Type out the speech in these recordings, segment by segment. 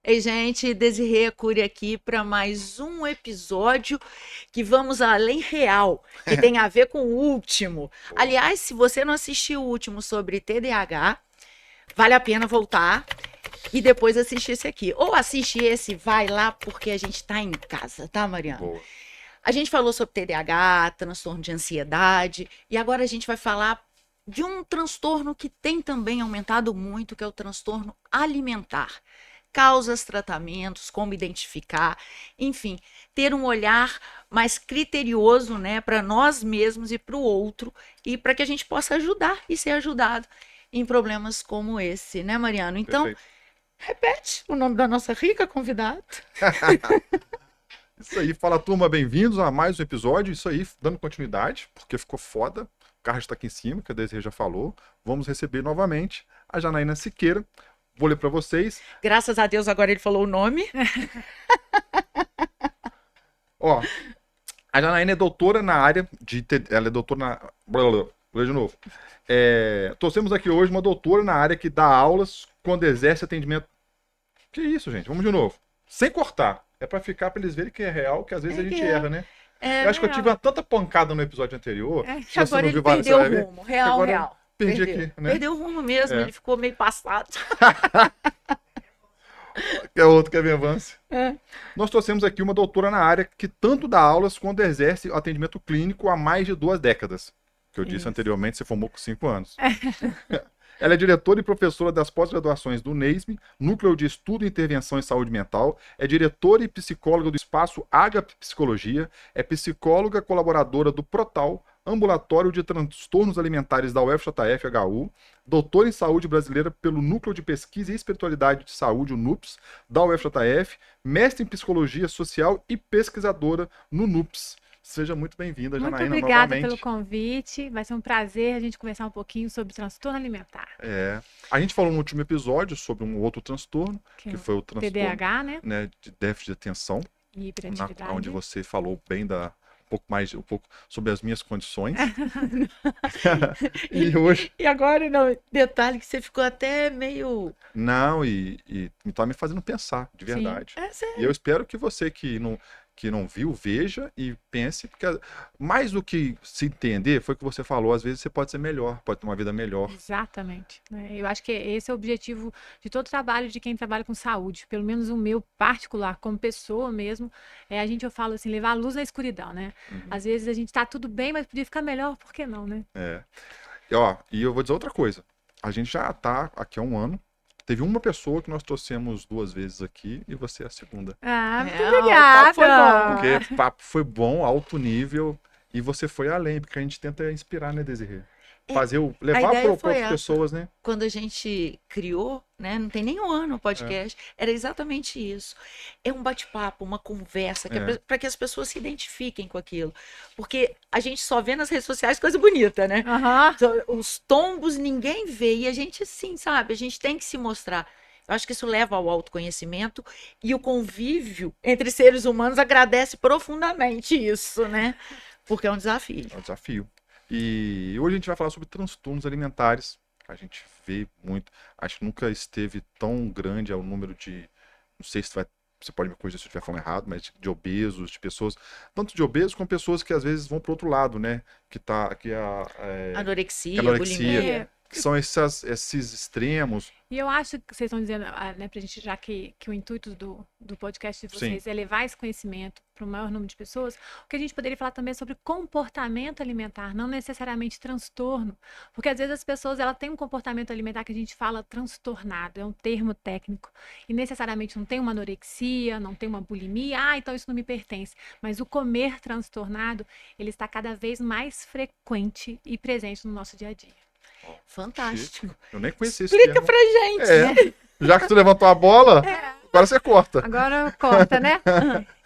Ei, gente, Desirê Cury aqui para mais um episódio que vamos além real, que tem a ver com o último. Boa. Aliás, se você não assistiu o último sobre TDAH, vale a pena voltar e depois assistir esse aqui. Ou assiste esse, vai lá, porque a gente está em casa, tá, Mariana? Boa. A gente falou sobre TDAH, transtorno de ansiedade, e agora a gente vai falar de um transtorno que tem também aumentado muito, que é o transtorno alimentar. Causas, tratamentos, como identificar, enfim, ter um olhar mais criterioso, né, para nós mesmos e para o outro, e para que a gente possa ajudar e ser ajudado em problemas como esse, né, Mariano? Então, Perfeito. repete o nome da nossa rica convidada. Isso aí, fala turma, bem-vindos a mais um episódio. Isso aí, dando continuidade, porque ficou foda. O carro está aqui em cima, que a Desirê já falou. Vamos receber novamente a Janaína Siqueira. Vou ler para vocês. Graças a Deus, agora ele falou o nome. Ó, a Janaína é doutora na área de. Ela é doutora na. Vou ler de novo. Trouxemos aqui hoje uma doutora na área que dá aulas quando exerce atendimento. Que isso, gente? Vamos de novo. Sem cortar. É para ficar, para eles verem que é real, que às vezes a gente erra, né? É Eu acho que eu tive real. uma tanta pancada no episódio anterior. Se você Agora não ele viu várias, você perdeu o vai ver. rumo. Que Real, agora eu real. perdi Perdeu. aqui, né? Perdeu o rumo mesmo. É. Ele ficou meio passado. Que é outro que é Venvance. É. Nós trouxemos aqui uma doutora na área que tanto dá aulas quanto exerce atendimento clínico há mais de 2 décadas. Que eu disse Isso. anteriormente, você formou com 5 anos. Ela é diretora e professora das pós-graduações do NESM, Núcleo de Estudo e Intervenção em Saúde Mental, é diretora e psicóloga do espaço Agape Psicologia, é psicóloga colaboradora do Protal, Ambulatório de Transtornos Alimentares da UFJF-HU, doutora em Saúde Brasileira pelo Núcleo de Pesquisa e Espiritualidade de Saúde, o NUPS, da UFJF, mestre em Psicologia Social e pesquisadora no NUPS. Seja muito bem-vinda, Muito Janaína, obrigada pelo novamente. convite. Vai ser um prazer a gente conversar um pouquinho sobre transtorno alimentar, A gente falou no último episódio sobre um outro transtorno, que que é o foi o transtorno, TDAH, né? né, de déficit de atenção, E hiperatividade. onde você falou bem um pouco sobre as minhas condições. E hoje, E agora, não, detalhe que você ficou até meio. não, e tá me fazendo pensar, de Sim. verdade. É sério. E eu espero que você que não viu, veja e pense, porque mais do que se entender, foi o que você falou, às vezes você pode ser melhor, pode ter uma vida melhor. Exatamente, né? Eu acho que esse é o objetivo de todo trabalho de quem trabalha com saúde, pelo menos o meu particular, como pessoa mesmo, eu falo assim, levar a luz na escuridão, né? Às vezes a gente tá tudo bem, mas podia ficar melhor, por que não, né? E eu vou dizer outra coisa. A gente já tá aqui há um ano. Teve uma pessoa que nós trouxemos 2 vezes aqui e você é a segunda. Ah, muito O papo foi bom. Porque o papo foi bom, alto nível, e você foi além, porque a gente tenta inspirar, né, Desirê? É, Levar ideia para foi outras essa. pessoas, né? Quando a gente criou, né, não tem nem um ano o podcast, era exatamente isso. É um bate-papo, uma conversa, para que as pessoas se identifiquem com aquilo. Porque a gente só vê nas redes sociais coisa bonita, né? Aham. Os tombos ninguém vê, e a gente, sim, sabe? A gente tem que se mostrar. Eu acho que isso leva ao autoconhecimento e o convívio entre seres humanos agradece profundamente isso, né? Porque é um desafio. É um desafio. E hoje a gente vai falar sobre transtornos alimentares. A gente vê muito. Acho que nunca esteve tão grande o número de. Não sei se você pode me corrigir se eu estiver falando errado, mas de obesos, de pessoas. Tanto de obesos como pessoas que às vezes vão para o outro lado, né? Que é Anorexia, anorexia. bulimia. Que são esses extremos. E eu acho que vocês estão dizendo, né, pra gente, já que o intuito do podcast de vocês Sim. é levar esse conhecimento para o maior número de pessoas, o que a gente poderia falar também é sobre comportamento alimentar, não necessariamente transtorno. Porque às vezes as pessoas elas têm um comportamento alimentar que a gente fala transtornado, é um termo técnico. E necessariamente não tem uma anorexia, não tem uma bulimia, então isso não me pertence. Mas o comer transtornado, ele está cada vez mais frequente e presente no nosso dia a dia. Fantástico. Eu nem conhecia esse Explica termo. pra gente. Já que tu levantou a bola, agora você corta. Agora corta, né?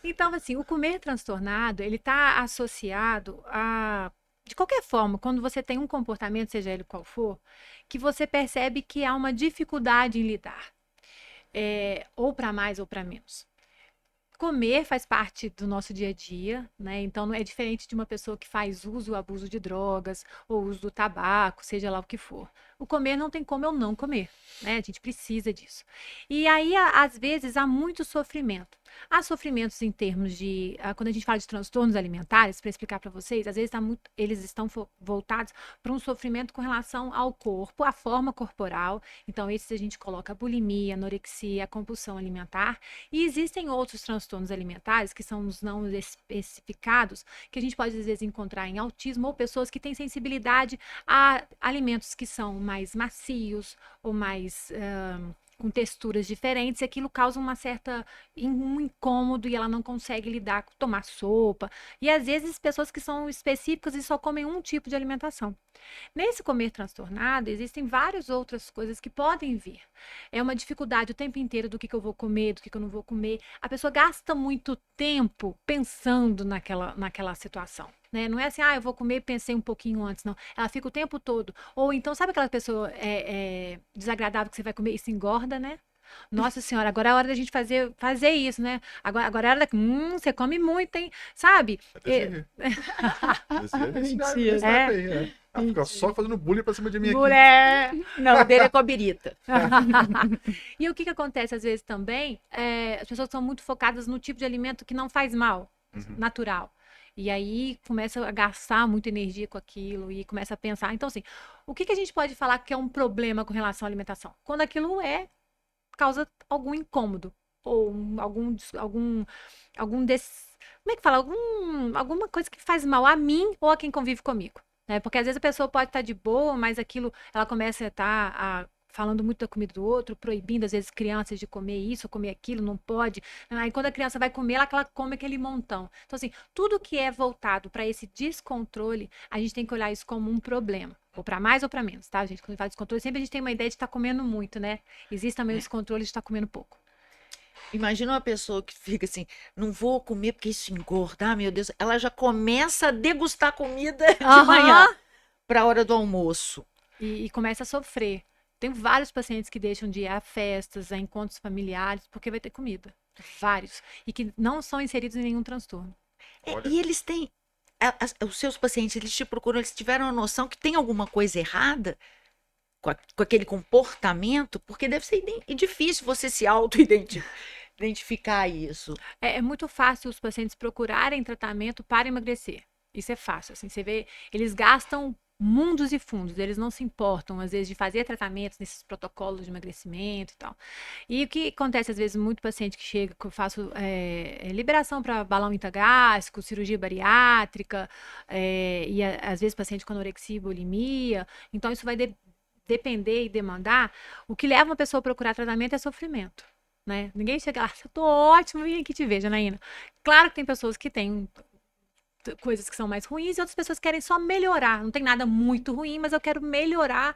Então, assim, o comer transtornado, ele está associado a, de qualquer forma, quando você tem um comportamento, seja ele qual for, que você percebe que há uma dificuldade em lidar, ou para mais ou para menos. Comer faz parte do nosso dia a dia, né? Então não é diferente de uma pessoa que faz uso ou abuso de drogas, ou uso do tabaco, seja lá o que for. o comer não tem como eu não comer, né? A gente precisa disso. E aí, às vezes, há muito sofrimento. Há sofrimentos em termos de, quando a gente fala de transtornos alimentares, para explicar para vocês, às vezes eles estão voltados para um sofrimento com relação ao corpo, à forma corporal. Então, esses a gente coloca a bulimia, anorexia, a compulsão alimentar. E existem outros transtornos alimentares, que são os não especificados, que a gente pode, às vezes, encontrar em autismo ou pessoas que têm sensibilidade a alimentos que são mais macios ou mais com texturas diferentes, e aquilo causa um incômodo e ela não consegue lidar com tomar sopa. E às vezes pessoas que são específicas e só comem um tipo de alimentação. Nesse comer transtornado, existem várias outras coisas que podem vir. É uma dificuldade o tempo inteiro do que eu vou comer, do que eu não vou comer. A pessoa gasta muito tempo pensando naquela situação. Né? Não é assim, eu vou comer, pensei um pouquinho antes, não. Ela fica o tempo todo. Ou então, sabe aquela pessoa desagradável que você vai comer e se engorda, né? Nossa senhora, agora é a hora da gente fazer isso, né? Agora é a hora da. Você come muito, hein? Sabe? Mentira. Fica só fazendo bullying pra cima de mim aqui. Mulher! Não, o dele é com a birita. E o que acontece às vezes também, as pessoas são muito focadas no tipo de alimento que não faz mal, natural. E aí começa a gastar muita energia com aquilo e começa a pensar. Então, assim, o que a gente pode falar que é um problema com relação à alimentação? Quando aquilo causa algum incômodo ou algum desses, como é que fala? Alguma coisa que faz mal a mim ou a quem convive comigo, né? Porque às vezes a pessoa pode estar de boa, mas ela começa a estar falando muito da comida do outro, proibindo às vezes crianças de comer isso, comer aquilo, não pode. Aí quando a criança vai comer, ela come aquele montão. Então assim, tudo que é voltado para esse descontrole, a gente tem que olhar isso como um problema. Ou para mais ou para menos, tá, gente? Quando fala descontrole, sempre a gente tem uma ideia de estar comendo muito, né? Existe também o descontrole de estar comendo pouco. Imagina uma pessoa que fica assim, não vou comer porque isso engorda, meu Deus. Ela já começa a degustar comida de manhã para a hora do almoço. E começa a sofrer. Tem vários pacientes que deixam de ir a festas, a encontros familiares, porque vai ter comida. Vários. E que não são inseridos em nenhum transtorno. E eles têm, os seus pacientes, eles te procuram, eles tiveram a noção que tem alguma coisa errada com aquele comportamento, porque deve ser difícil você se auto-identificar isso. É muito fácil os pacientes procurarem tratamento para emagrecer. Isso é fácil, assim, você vê, eles gastam mundos e fundos, eles não se importam, às vezes, de fazer tratamentos nesses protocolos de emagrecimento e tal. E o que acontece, às vezes, muito paciente que chega, que eu faço liberação para balão intragástrico, cirurgia bariátrica, e às vezes paciente com anorexia e bulimia, então isso vai depender e demandar, o que leva uma pessoa a procurar tratamento é sofrimento. Né? Ninguém chega lá, eu tô ótimo, vem aqui te ver, Janaína. Claro que tem pessoas que têm coisas que são mais ruins e outras pessoas querem só melhorar. Não tem nada muito ruim, mas eu quero melhorar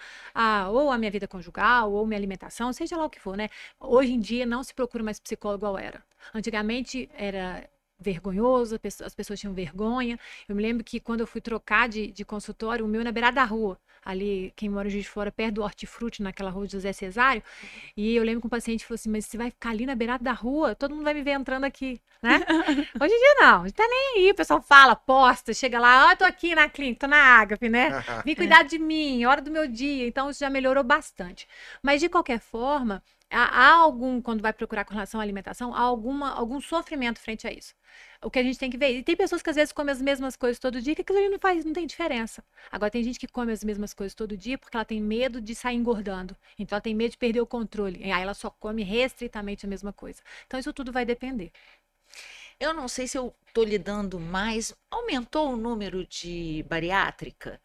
ou a minha vida conjugal, ou minha alimentação, seja lá o que for, né? Hoje em dia não se procura mais psicólogo igual era. Antigamente era vergonhoso, as pessoas tinham vergonha. Eu me lembro que quando eu fui trocar de consultório, o meu na beirada da rua, ali, quem mora em Juiz de Fora, perto do Hortifruti, naquela rua de José Cesário, e eu lembro que um paciente falou assim, mas você vai ficar ali na beirada da rua, todo mundo vai me ver entrando aqui, né? Hoje em dia não, não tá nem aí, o pessoal fala, posta, chega lá, tô aqui na clínica, tô na Ágape, né? Vim cuidar de mim, hora do meu dia, então isso já melhorou bastante. Mas de qualquer forma, quando vai procurar com relação à alimentação, há algum sofrimento frente a isso. O que a gente tem que ver. E tem pessoas que às vezes comem as mesmas coisas todo dia, que aquilo ali não tem diferença. Agora, tem gente que come as mesmas coisas todo dia porque ela tem medo de sair engordando. Então, ela tem medo de perder o controle. E aí, ela só come restritamente a mesma coisa. Então, isso tudo vai depender. Eu não sei se eu tô lidando mais. Aumentou o número de bariátrica?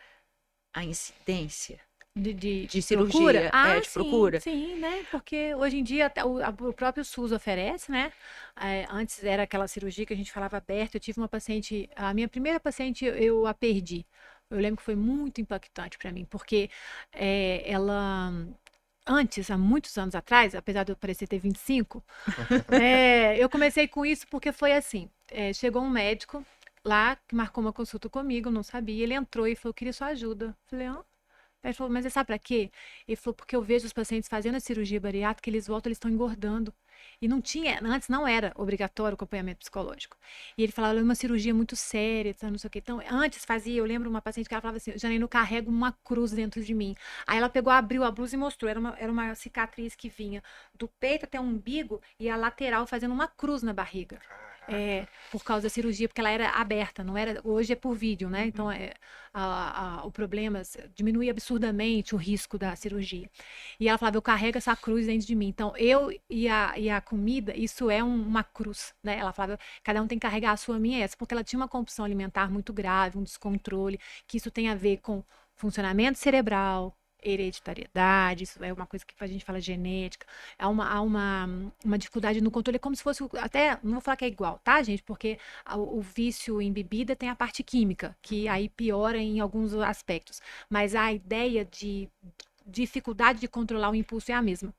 A incidência? De cirurgia, procura? de procura. Sim, né? Porque hoje em dia até o próprio SUS oferece, né? Antes era aquela cirurgia que a gente falava aberta. Eu tive uma paciente, a minha primeira paciente eu a perdi. Eu lembro que foi muito impactante para mim, porque ela antes, há muitos anos atrás, apesar de eu parecer ter 25, eu comecei com isso porque foi assim, chegou um médico lá que marcou uma consulta comigo, não sabia, ele entrou e falou, queria sua ajuda. Falei, Ele falou, mas você sabe pra quê? Ele falou, porque eu vejo os pacientes fazendo a cirurgia bariátrica, eles voltam, eles estão engordando. E não tinha, antes não era obrigatório o acompanhamento psicológico. E ele falava, é uma cirurgia muito séria, não sei o quê. Então, antes fazia, eu lembro uma paciente que ela falava assim, Janaína, eu carrego uma cruz dentro de mim. Aí ela pegou, abriu a blusa e mostrou, era uma cicatriz que vinha do peito até o umbigo e a lateral fazendo uma cruz na barriga. Por causa da cirurgia, porque ela era aberta, não era, hoje é por vídeo, né? Então, o problema diminui absurdamente o risco da cirurgia. E ela falava, eu carrego essa cruz dentro de mim. Então, eu e a comida, isso é uma cruz, né? Ela falava, cada um tem que carregar a sua, a minha é essa, porque ela tinha uma compulsão alimentar muito grave, um descontrole, que isso tem a ver com funcionamento cerebral, hereditariedade, isso é uma coisa que a gente fala genética, há uma dificuldade no controle, é como se fosse, até, não vou falar que é igual, tá, gente? Porque o vício em bebida tem a parte química, que aí piora em alguns aspectos, mas a ideia de dificuldade de controlar o impulso é a mesma.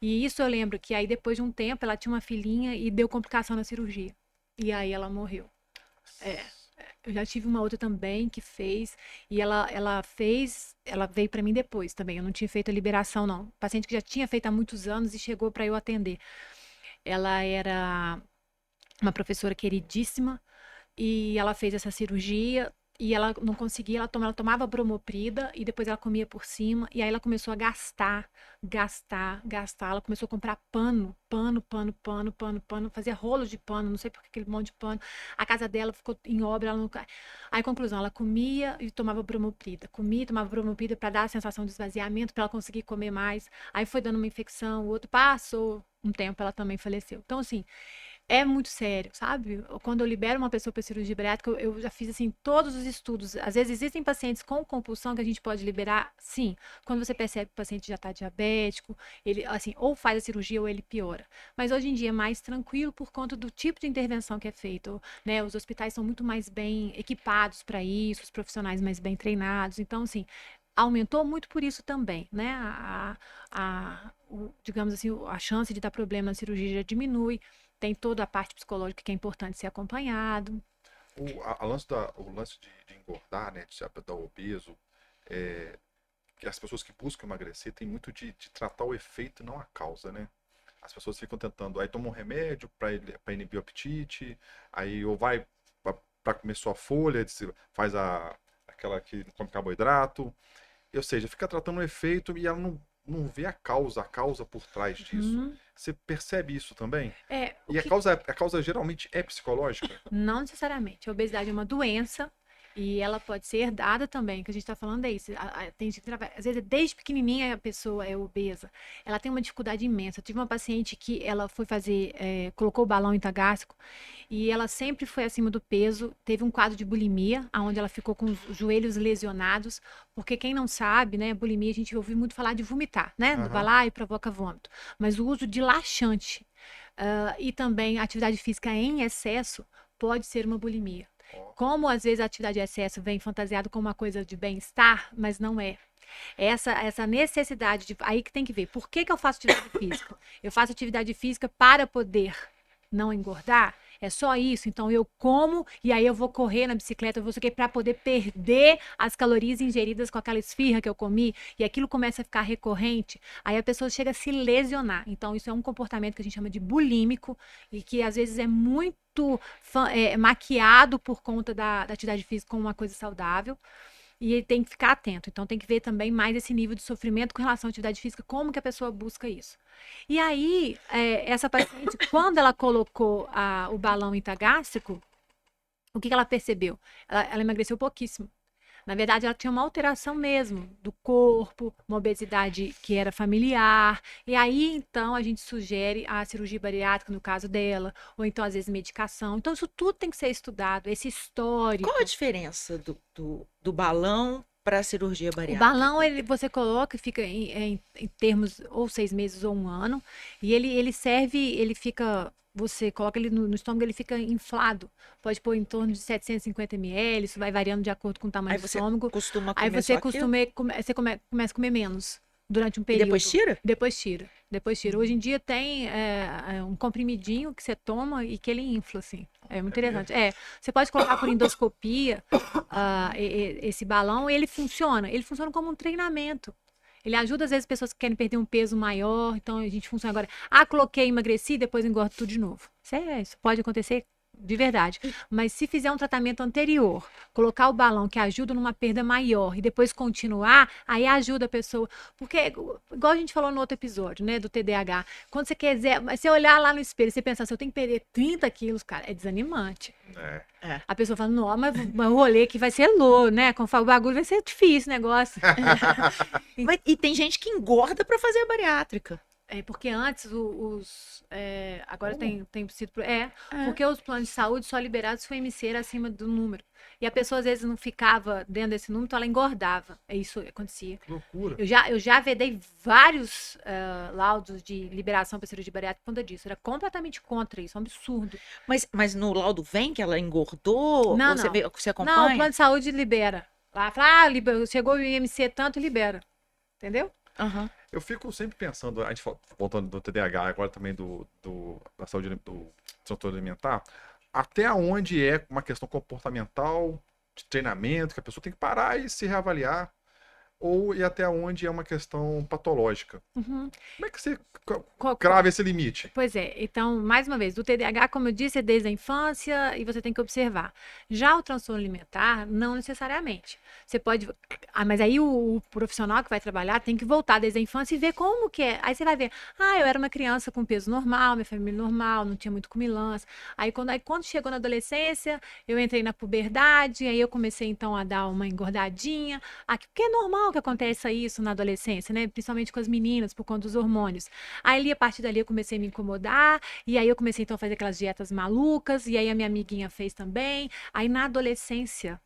E isso eu lembro que aí depois de um tempo ela tinha uma filhinha e deu complicação na cirurgia. E aí ela morreu. Eu já tive uma outra também que fez, e ela veio para mim depois também. Eu não tinha feito a liberação, não. Paciente que já tinha feito há muitos anos e chegou para eu atender. Ela era uma professora queridíssima e ela fez essa cirurgia e ela não conseguia, ela tomava bromoprida e depois ela comia por cima e aí ela começou a gastar. Ela começou a comprar pano, fazia rolo de pano, não sei por que aquele monte de pano. A casa dela ficou em obra, ela não... Aí, conclusão, ela comia e tomava bromoprida. Comia e tomava bromoprida para dar a sensação de esvaziamento, para ela conseguir comer mais. Aí foi dando uma infecção, o outro passou um tempo, ela também faleceu. Então, assim, é muito sério, sabe? Quando eu libero uma pessoa para cirurgia bariátrica, eu já fiz, assim, todos os estudos. Às vezes existem pacientes com compulsão que a gente pode liberar, sim. Quando você percebe que o paciente já está diabético, ele, assim, ou faz a cirurgia ou ele piora. Mas hoje em dia é mais tranquilo por conta do tipo de intervenção que é feito, né? Os hospitais são muito mais bem equipados para isso, os profissionais mais bem treinados. Então, assim, aumentou muito por isso também, né? Digamos assim, a chance de dar problema na cirurgia já diminui. Tem toda a parte psicológica que é importante ser acompanhado. O lance de engordar, né, de se dar obeso, que as pessoas que buscam emagrecer tem muito de tratar o efeito e não a causa, né? As pessoas ficam tentando, aí tomam um remédio para inibir o apetite, aí ou vai para comer sua folha, faz aquela que não come carboidrato, ou seja, fica tratando o efeito e ela não vê a causa por trás disso. Você percebe isso também? E a causa geralmente é psicológica? Não necessariamente. A obesidade é uma doença e ela pode ser herdada também, que a gente está falando é isso. Tem gente que às vezes desde pequenininha a pessoa é obesa. Ela tem uma dificuldade imensa. Eu tive uma paciente que ela foi fazer, colocou o balão intragástrico e ela sempre foi acima do peso. Teve um quadro de bulimia, onde ela ficou com os joelhos lesionados, porque quem não sabe, né, bulimia, a gente ouve muito falar de vomitar, né? Vai lá e provoca vômito. Mas o uso de laxante e também atividade física em excesso pode ser uma bulimia. Como às vezes a atividade de excesso vem fantasiado como uma coisa de bem-estar, mas não é. Essa necessidade de. Aí que tem que ver. Por que eu faço atividade física? Eu faço atividade física para poder não engordar? É só isso. Então eu como e aí eu vou correr na bicicleta, eu vou para poder perder as calorias ingeridas com aquela esfirra que eu comi e aquilo começa a ficar recorrente. Aí a pessoa chega a se lesionar. Então isso é um comportamento que a gente chama de bulímico e que às vezes é muito maquiado por conta da atividade física como uma coisa saudável. E ele tem que ficar atento. Então, tem que ver também mais esse nível de sofrimento com relação à atividade física, como que a pessoa busca isso. E aí, essa paciente, quando ela colocou o balão intragástrico, o que ela percebeu? Ela emagreceu pouquíssimo. Na verdade, ela tinha uma alteração mesmo do corpo, uma obesidade que era familiar. E aí, então, a gente sugere a cirurgia bariátrica, no caso dela, ou então, às vezes, medicação. Então, isso tudo tem que ser estudado, esse histórico. Qual a diferença do balão para a cirurgia O bariátrica? balão, você coloca e fica em termos ou 6 meses ou 1 ano. E ele serve, ele fica... Você coloca ele no estômago, ele fica inflado. Pode pôr em torno de 750 ml, isso vai variando de acordo com o tamanho do estômago. Aí você começa a comer menos durante um E período. depois tira? Depois tira. Hoje em dia tem um comprimidinho que você toma e que ele infla, assim. É muito interessante. Você pode colocar por endoscopia esse balão e ele funciona. Ele funciona como um treinamento. Ele ajuda, às vezes, pessoas que querem perder um peso maior. Então, a gente funciona agora. Coloquei, emagreci, depois engordo tudo de novo. Isso pode acontecer de verdade. Mas se fizer um tratamento anterior, colocar o balão que ajuda numa perda maior e depois continuar, aí ajuda a pessoa. Porque, igual a gente falou no outro episódio, né, do TDAH, quando você quiser, você olhar lá no espelho e você pensar, se eu tenho que perder 30 quilos, cara, é desanimante. A pessoa fala, não, mas o rolê aqui vai ser louco, né? Conforme o bagulho vai ser difícil o negócio. E tem gente que engorda para fazer a bariátrica. Porque antes agora tem sido. Porque os planos de saúde só liberados se o MC era acima do número. E a pessoa às vezes não ficava dentro desse número, então ela engordava. Isso acontecia. Que loucura. Eu já vedei vários laudos de liberação para cirurgia bariátrica por conta disso. Era completamente contra isso, um absurdo. Mas no laudo vem que ela engordou? Não, ou você, não. você acompanha? Não, o plano de saúde libera. Lá fala, chegou o IMC tanto, libera. Entendeu? Uhum. Eu fico sempre pensando, a gente voltando do TDAH, agora também da saúde do transtorno alimentar, até onde é uma questão comportamental, de treinamento, que a pessoa tem que parar e se reavaliar, e até onde é uma questão patológica. Uhum. Como é que você crava esse limite? Pois é, então, mais uma vez, do TDAH, como eu disse, é desde a infância e você tem que observar. Já o transtorno alimentar, não necessariamente. Você pode. Mas aí o profissional que vai trabalhar tem que voltar desde a infância e ver como que é. Aí você vai ver, eu era uma criança com peso normal, minha família normal, não tinha muito comilança. Aí quando chegou na adolescência, eu entrei na puberdade, aí eu comecei então a dar uma engordadinha. Porque é normal que aconteça isso na adolescência, né? Principalmente com as meninas, por conta dos hormônios. Aí, a partir dali, eu comecei a me incomodar, e aí eu comecei, então, a fazer aquelas dietas malucas, e aí a minha amiguinha fez também. Aí, na adolescência,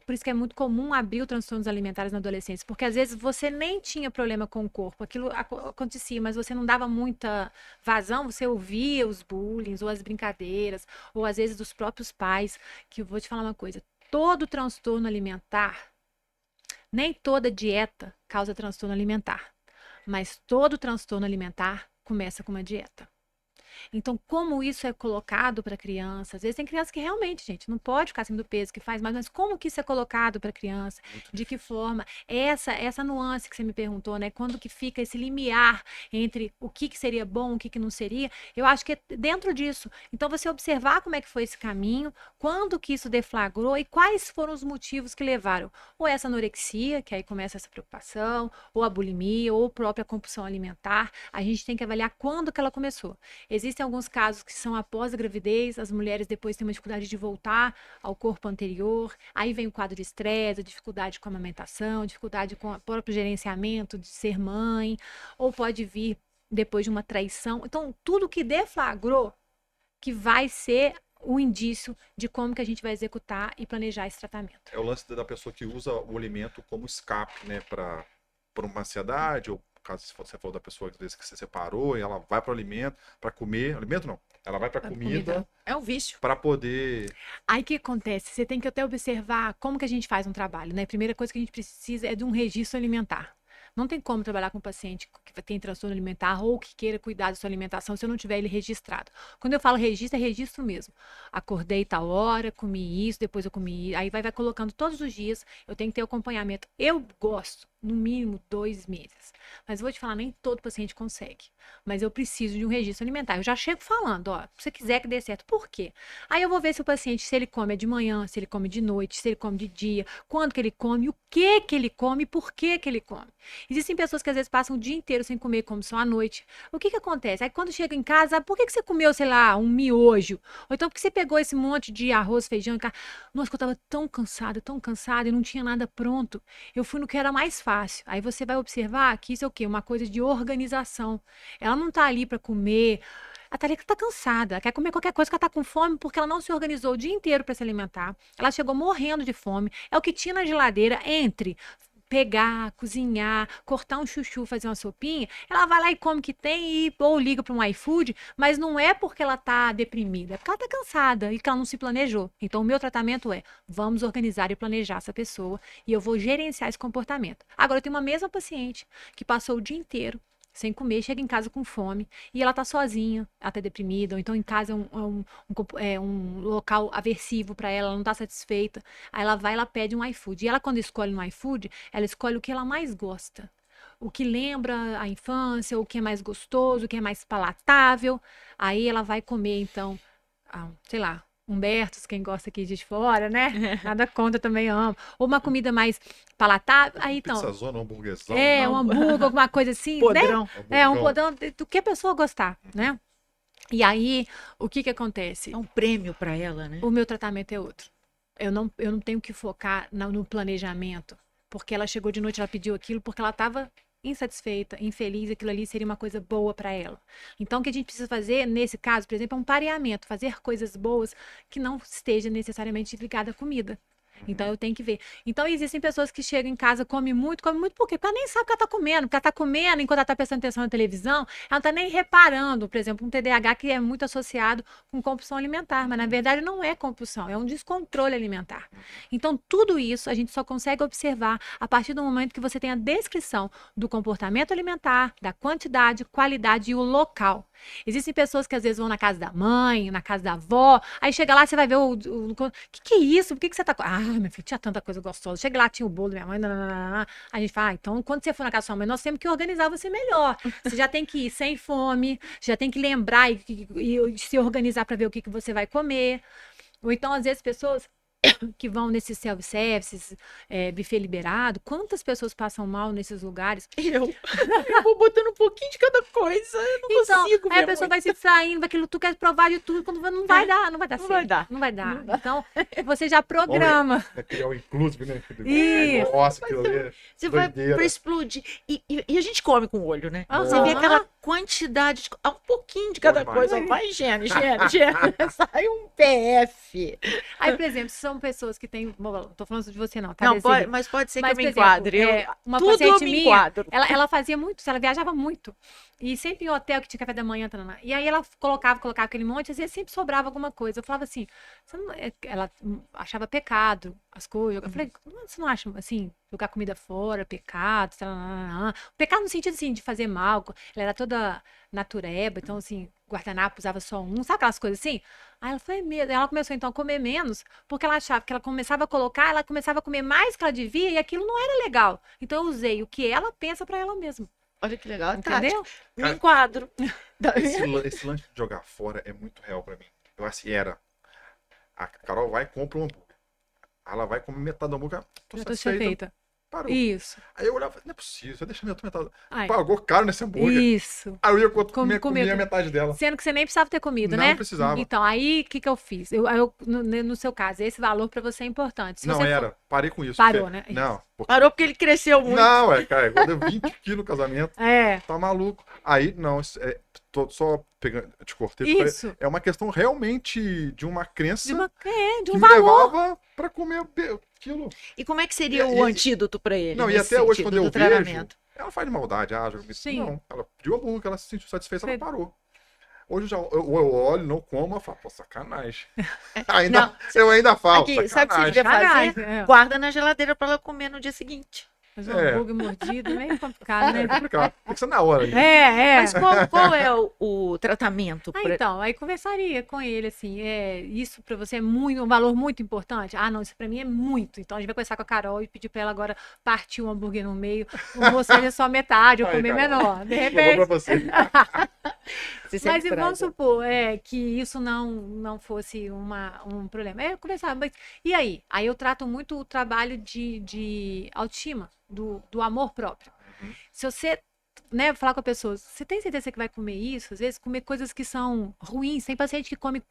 por isso que é muito comum abrir os transtornos alimentares na adolescência, porque às vezes você nem tinha problema com o corpo, aquilo acontecia, mas você não dava muita vazão, você ouvia os bullying, ou as brincadeiras, ou às vezes dos próprios pais, que eu vou te falar uma coisa, todo transtorno alimentar, nem toda dieta causa transtorno alimentar. Mas todo transtorno alimentar começa com uma dieta. Então, como isso é colocado para a criança? Às vezes tem criança que realmente, gente, não pode ficar acima do peso que faz, mas como que isso é colocado para a criança? De que forma? Essa nuance que você me perguntou, né? Quando que fica esse limiar entre o que seria bom, o que não seria? Eu acho que é dentro disso. Então, você observar como é que foi esse caminho, quando que isso deflagrou e quais foram os motivos que levaram. Ou essa anorexia, que aí começa essa preocupação, ou a bulimia, ou a própria compulsão alimentar. A gente tem que avaliar quando que ela começou. Existem alguns casos que são após a gravidez, as mulheres depois têm uma dificuldade de voltar ao corpo anterior, aí vem o quadro de estresse, dificuldade com a amamentação, dificuldade com o próprio gerenciamento de ser mãe, ou pode vir depois de uma traição. Então, tudo que deflagrou que vai ser o indício de como que a gente vai executar e planejar esse tratamento. É o lance da pessoa que usa o alimento como escape, né, para uma ansiedade, ou caso você falou da pessoa que se separou e ela vai para o alimento, para comer, alimento não, ela vai para comida. É um vício. Para poder... Aí o que acontece? Você tem que até observar como que a gente faz um trabalho, né? A primeira coisa que a gente precisa é de um registro alimentar. Não tem como trabalhar com um paciente que tem transtorno alimentar ou que queira cuidar da sua alimentação se eu não tiver ele registrado. Quando eu falo registro, é registro mesmo. Acordei tal hora, comi isso, depois eu comi isso. Aí vai colocando todos os dias. Eu tenho que ter acompanhamento. Eu gosto, no mínimo, 2 meses. Mas vou te falar, nem todo paciente consegue. Mas eu preciso de um registro alimentar. Eu já chego falando, ó, se você quiser que dê certo. Por quê? Aí eu vou ver se o paciente, se ele come de manhã, se ele come de noite, se ele come de dia, quando que ele come, o que que ele come, por que que ele come. Existem pessoas que às vezes passam o dia inteiro sem comer, como só à noite. O que que acontece? Aí quando chega em casa, por que que você comeu, sei lá, um miojo? Ou então por que você pegou esse monte de arroz, feijão e carne? Nossa, que eu tava tão cansada e não tinha nada pronto. Eu fui no que era mais fácil. Aí você vai observar que isso é o quê? Uma coisa de organização. Ela não tá ali para comer. A Thalita tá cansada, ela quer comer qualquer coisa, que ela tá com fome, porque ela não se organizou o dia inteiro para se alimentar. Ela chegou morrendo de fome. É o que tinha na geladeira entre pegar, cozinhar, cortar um chuchu, fazer uma sopinha, ela vai lá e come o que tem ou liga para um iFood, mas não é porque ela tá deprimida, é porque ela tá cansada e que ela não se planejou. Então, o meu tratamento é, vamos organizar e planejar essa pessoa e eu vou gerenciar esse comportamento. Agora, eu tenho uma mesma paciente que passou o dia inteiro sem comer, chega em casa com fome, e ela tá sozinha, ela tá deprimida, ou então em casa é um local aversivo para ela, ela não tá satisfeita. Aí ela vai, ela pede um iFood. E ela, quando escolhe no iFood, ela escolhe o que ela mais gosta. O que lembra a infância, o que é mais gostoso, o que é mais palatável. Aí ela vai comer, então, sei lá, Humbertos, quem gosta aqui de fora, né? Nada contra, também amo. Ou uma comida mais palatável. Aí, então, Pizzazona, hamburguesão. um hambúrguer, alguma coisa assim, né? Podrão. Um podrão do que a pessoa gostar, né? E aí, o que acontece? É um prêmio para ela, né? O meu tratamento é outro. Eu não tenho que focar no planejamento, porque ela chegou de noite, ela pediu aquilo, porque ela estava insatisfeita, infeliz, aquilo ali seria uma coisa boa para ela. Então, o que a gente precisa fazer, nesse caso, por exemplo, é um pareamento, fazer coisas boas que não esteja necessariamente ligada à comida. Então, eu tenho que ver. Então, existem pessoas que chegam em casa, comem muito, por quê? Porque ela nem sabe o que ela está comendo. Porque ela está comendo enquanto ela está prestando atenção na televisão, ela não está nem reparando, por exemplo, um TDAH que é muito associado com compulsão alimentar, mas na verdade não é compulsão, é um descontrole alimentar. Então, tudo isso a gente só consegue observar a partir do momento que você tem a descrição do comportamento alimentar, da quantidade, qualidade e o local. Existem pessoas que às vezes vão na casa da mãe, na casa da avó, aí chega lá, você vai ver que é isso? Por que você tá... meu filho, tinha tanta coisa gostosa. Chega lá, tinha o bolo da minha mãe, nananana. A gente fala, então, quando você for na casa da sua mãe, nós temos que organizar você melhor. Você já tem que ir sem fome, já tem que lembrar e se organizar para ver o que você vai comer. Ou então, às vezes, pessoas que vão nesses self-services, buffet liberado, quantas pessoas passam mal nesses lugares? Eu vou botando um pouquinho de cada coisa, eu não consigo Aí a ver pessoa muito. vai se distraindo, aquilo, tu quer provar de tudo, quando não vai dar, não vai dar Não certo. vai dar. Não vai dar. Então, você já programa. É criar o inclusive, né? Isso. Nossa, aquilo ali. Você vai Doideira. pra explodir. E a gente come com o olho, né? Aham. Você vê aquela quantidade, um pouquinho de cada Bom demais. coisa. Vai, higiene. Sai um PF. Aí, por exemplo, se são pessoas que têm. Bom, não tô falando de você, não, tá? Não, Decide. mas pode ser que Mas, eu me por exemplo, enquadre. uma tudo eu paciente me minha, enquadro. ela fazia muito, ela viajava muito. E sempre em hotel que tinha café da manhã, tanana. E aí ela colocava aquele monte, às vezes sempre sobrava alguma coisa. Eu falava assim, ela achava pecado as coisas. Eu falei, você não acha assim, jogar comida fora, pecado, tanana. Pecado no sentido assim, de fazer mal. Ela era toda natureba, então assim, guardanapo usava só um, sabe aquelas coisas assim? Aí ela foi mesmo. Ela começou então a comer menos, porque ela achava que ela começava a colocar, ela começava a comer mais que ela devia e aquilo não era legal. Então eu usei o que ela pensa pra ela mesma. Olha que legal, Entendeu? Tati. Me enquadro. Esse lance de jogar fora é muito real pra mim. Eu assim, a Carol vai e compra um hambúrguer. Ela vai comer metade do hambúrguer. Tô Já tô satisfeita. feita. Parou. Isso. Aí eu olhava, não é possível, você deixa minha metade. Ai, Pagou caro nesse hambúrguer. isso. Aí eu ia Comeu. comer a metade dela. Sendo que você nem precisava ter comido, Não né? precisava. Então, aí, o que eu fiz? No seu caso, esse valor pra você é importante. Se Não você era. Parei com isso. Parou, porque- né? Não. Parou porque ele cresceu muito. Não, cara, eu deu 20 quilos no casamento. É, Tá maluco. Aí, não, tô só pegando, te cortei. porque isso. É uma questão realmente de uma crença De que um me valor. levava pra comer aquilo. E como é que seria E- o antídoto pra ele? Não, e nesse até hoje, sentido, quando eu do vejo, tratamento? ela faz de maldade, joga isso. Sim. Não, ela pediu hambúrguer, ela se sentiu satisfeita, ela Você- parou. Hoje eu olho, não como, eu falo, pô, sacanagem. Ainda, Não, eu ainda falo, Aqui, sabe o que você sacanagem. devia fazer? Sacanagem, é. Guarda na geladeira pra ela comer no dia seguinte. Mas um É. hambúrguer mordido é meio complicado, É né? complicado, tem que ser na hora. Mas qual é o tratamento? Então, aí conversaria com ele, assim, isso pra você é um valor muito importante? Ah, não, isso pra mim é muito. Então, a gente vai conversar com a Carol e pedir pra ela agora partir o hambúrguer no meio, ou você é só metade, ou Aí, comer Carol. menor. De Falou pra repente... você. Você sempre Mas e traz, vamos né? supor que isso não fosse um problema. Eu conversava, mas e aí? Aí eu trato muito o trabalho de autoestima, do amor próprio. Se você, né, falar com a pessoa, você tem certeza que vai comer isso? Às vezes, comer coisas que são ruins. Tem paciente que come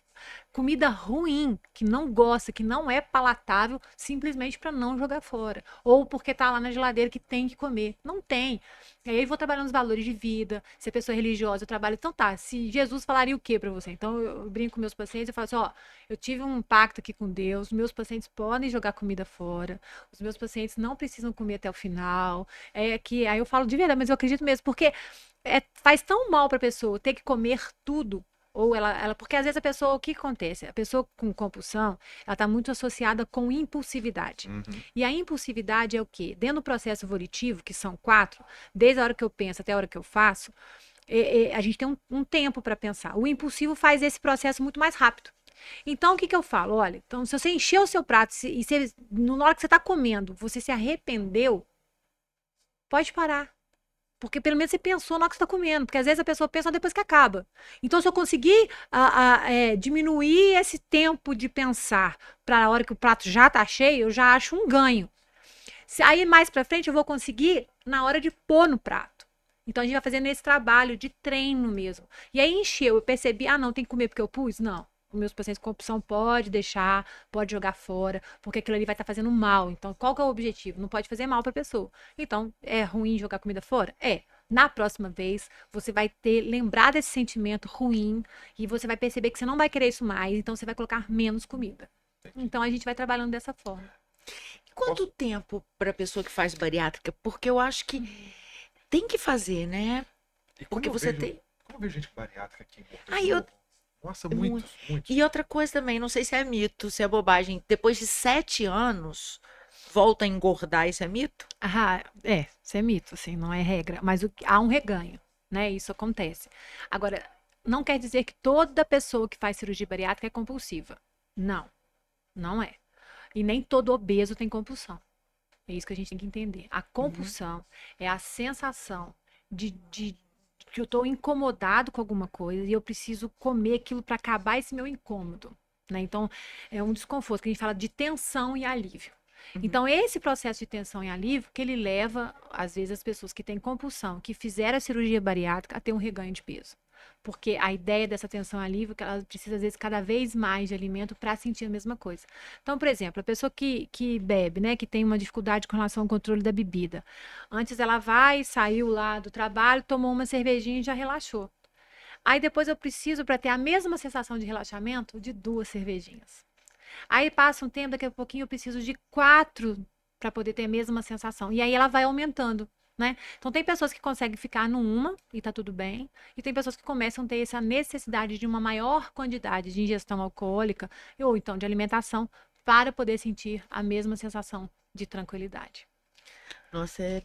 comida ruim, que não gosta, que não é palatável, simplesmente para não jogar fora. Ou porque tá lá na geladeira que tem que comer. Não tem. E aí eu vou trabalhando os valores de vida. Se a pessoa é religiosa, eu trabalho. Então tá, se Jesus falaria o que para você? Então eu brinco com meus pacientes e falo assim, ó, eu tive um pacto aqui com Deus, meus pacientes podem jogar comida fora, os meus pacientes não precisam comer até o final. Aí eu falo de verdade, mas eu acredito mesmo, porque faz tão mal para a pessoa ter que comer tudo Ou porque às vezes a pessoa, o que acontece? A pessoa com compulsão, ela está muito associada com impulsividade. Uhum. E a impulsividade é o quê? Dentro do processo volitivo, que são 4, desde a hora que eu penso até a hora que eu faço, a gente tem um tempo para pensar. O impulsivo faz esse processo muito mais rápido. Então, o que eu falo? Olha, então, se você encher o seu prato e na hora que você está comendo, você se arrependeu, pode parar. Porque pelo menos você pensou na hora que você está comendo. Porque às vezes a pessoa pensa depois que acaba. Então, se eu conseguir diminuir esse tempo de pensar para a hora que o prato já está cheio, eu já acho um ganho. Aí mais para frente eu vou conseguir na hora de pôr no prato. Então a gente vai fazendo esse trabalho de treino mesmo. E aí encheu, eu percebi, não, tem que comer porque eu pus? Não. Os meus pacientes com opção pode deixar, pode jogar fora, porque aquilo ali vai estar fazendo mal. Então, qual que é o objetivo? Não pode fazer mal para a pessoa. Então, é ruim jogar comida fora? É. Na próxima vez, você vai lembrar desse sentimento ruim e você vai perceber que você não vai querer isso mais, então você vai colocar menos comida. Então, a gente vai trabalhando dessa forma. Quanto tempo para a pessoa que faz bariátrica? Porque eu acho que tem que fazer, né? Porque você tem. Como eu vejo gente bariátrica aqui? Nossa, Muito. muitos. E outra coisa também, não sei se é mito, se é bobagem. Depois de 7 anos, volta a engordar, isso é mito? Isso é mito, assim, não é regra. Mas há um reganho, né? Isso acontece. Agora, não quer dizer que toda pessoa que faz cirurgia bariátrica é compulsiva. Não, não é. E nem todo obeso tem compulsão. É isso que a gente tem que entender. A compulsão é a sensação de que eu estou incomodado com alguma coisa e eu preciso comer aquilo para acabar esse meu incômodo, né? Então, é um desconforto, que a gente fala de tensão e alívio. Então, esse processo de tensão e alívio que ele leva, às vezes, as pessoas que têm compulsão, que fizeram a cirurgia bariátrica, a ter um reganho de peso. Porque a ideia dessa tensão e alívio é que ela precisa, às vezes, cada vez mais de alimento para sentir a mesma coisa. Então, por exemplo, a pessoa que bebe, né, que tem uma dificuldade com relação ao controle da bebida. Antes ela saiu lá do trabalho, tomou uma cervejinha e já relaxou. Aí depois eu preciso, para ter a mesma sensação de relaxamento, de 2 cervejinhas. Aí passa um tempo, daqui a pouquinho eu preciso de 4 para poder ter a mesma sensação. E aí ela vai aumentando, né? Então tem pessoas que conseguem ficar numa e tá tudo bem, e tem pessoas que começam a ter essa necessidade de uma maior quantidade de ingestão alcoólica ou então de alimentação para poder sentir a mesma sensação de tranquilidade. Nossa, é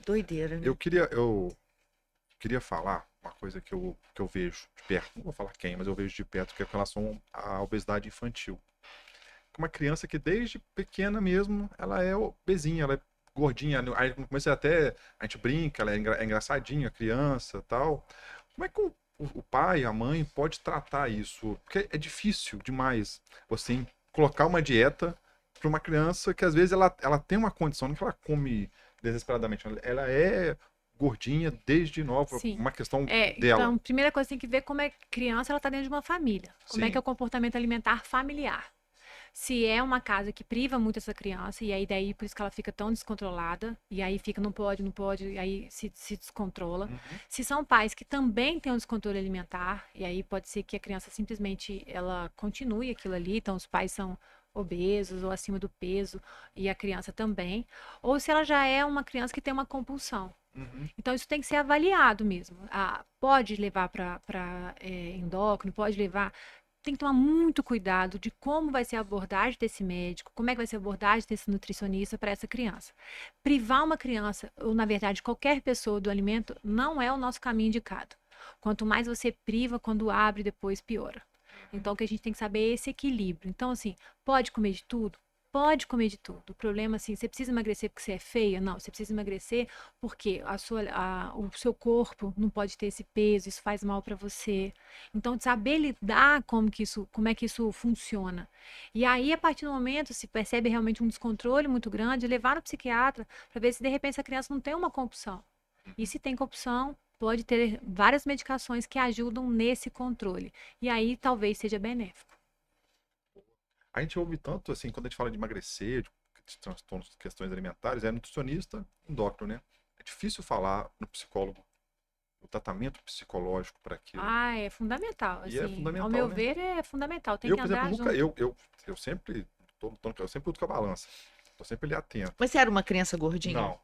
doideira, né? Eu queria falar uma coisa que eu vejo de perto, não vou falar quem, mas eu vejo de perto, que é com relação à obesidade infantil. Uma criança que desde pequena mesmo, ela é obesinha, ela é gordinha. Aí no começo até a gente brinca, ela é engraçadinha, a criança tal. Como é que o pai, a mãe pode tratar isso? Porque é difícil demais você colocar uma dieta para uma criança que às vezes ela tem uma condição, não que ela come desesperadamente, ela é gordinha desde nova, Sim. uma questão dela. Então, primeira coisa, tem que ver como é que criança ela está dentro de uma família. Como é Sim. que é o comportamento alimentar familiar. Se é uma casa que priva muito essa criança, e aí daí por isso que ela fica tão descontrolada, e aí fica não pode, e aí se descontrola. Se são pais que também têm um descontrole alimentar, e aí pode ser que a criança simplesmente ela continue aquilo ali, então os pais são obesos ou acima do peso, e a criança também. Ou se ela já é uma criança que tem uma compulsão. Então, isso tem que ser avaliado mesmo. Pode levar para endócrino, pode levar. Tem que tomar muito cuidado de como vai ser a abordagem desse médico, como é que vai ser a abordagem desse nutricionista para essa criança. Privar uma criança, ou na verdade qualquer pessoa do alimento, não é o nosso caminho indicado. Quanto mais você priva, quando abre, depois piora. Então, o que a gente tem que saber é esse equilíbrio. Então, assim, pode comer de tudo? Pode comer de tudo. O problema, assim, você precisa emagrecer porque você é feia? Não, você precisa emagrecer porque o seu corpo não pode ter esse peso, isso faz mal para você. Então, saber lidar como é que isso funciona. E aí, a partir do momento, se percebe realmente um descontrole muito grande, levar no psiquiatra para ver se, de repente, essa criança não tem uma compulsão. E se tem compulsão, pode ter várias medicações que ajudam nesse controle. E aí, talvez seja benéfico. A gente ouve tanto, assim, quando a gente fala de emagrecer, de transtornos, questões alimentares, é nutricionista, endócrino, né? É difícil falar no psicólogo, o tratamento psicológico para aquilo. É fundamental. Assim, E é fundamental, ao meu né? ver, é fundamental. Tem Eu, que por exemplo, andar nunca, junto. eu sempre luto com a balança. Tô sempre ali atento. Mas você era uma criança gordinha? Não,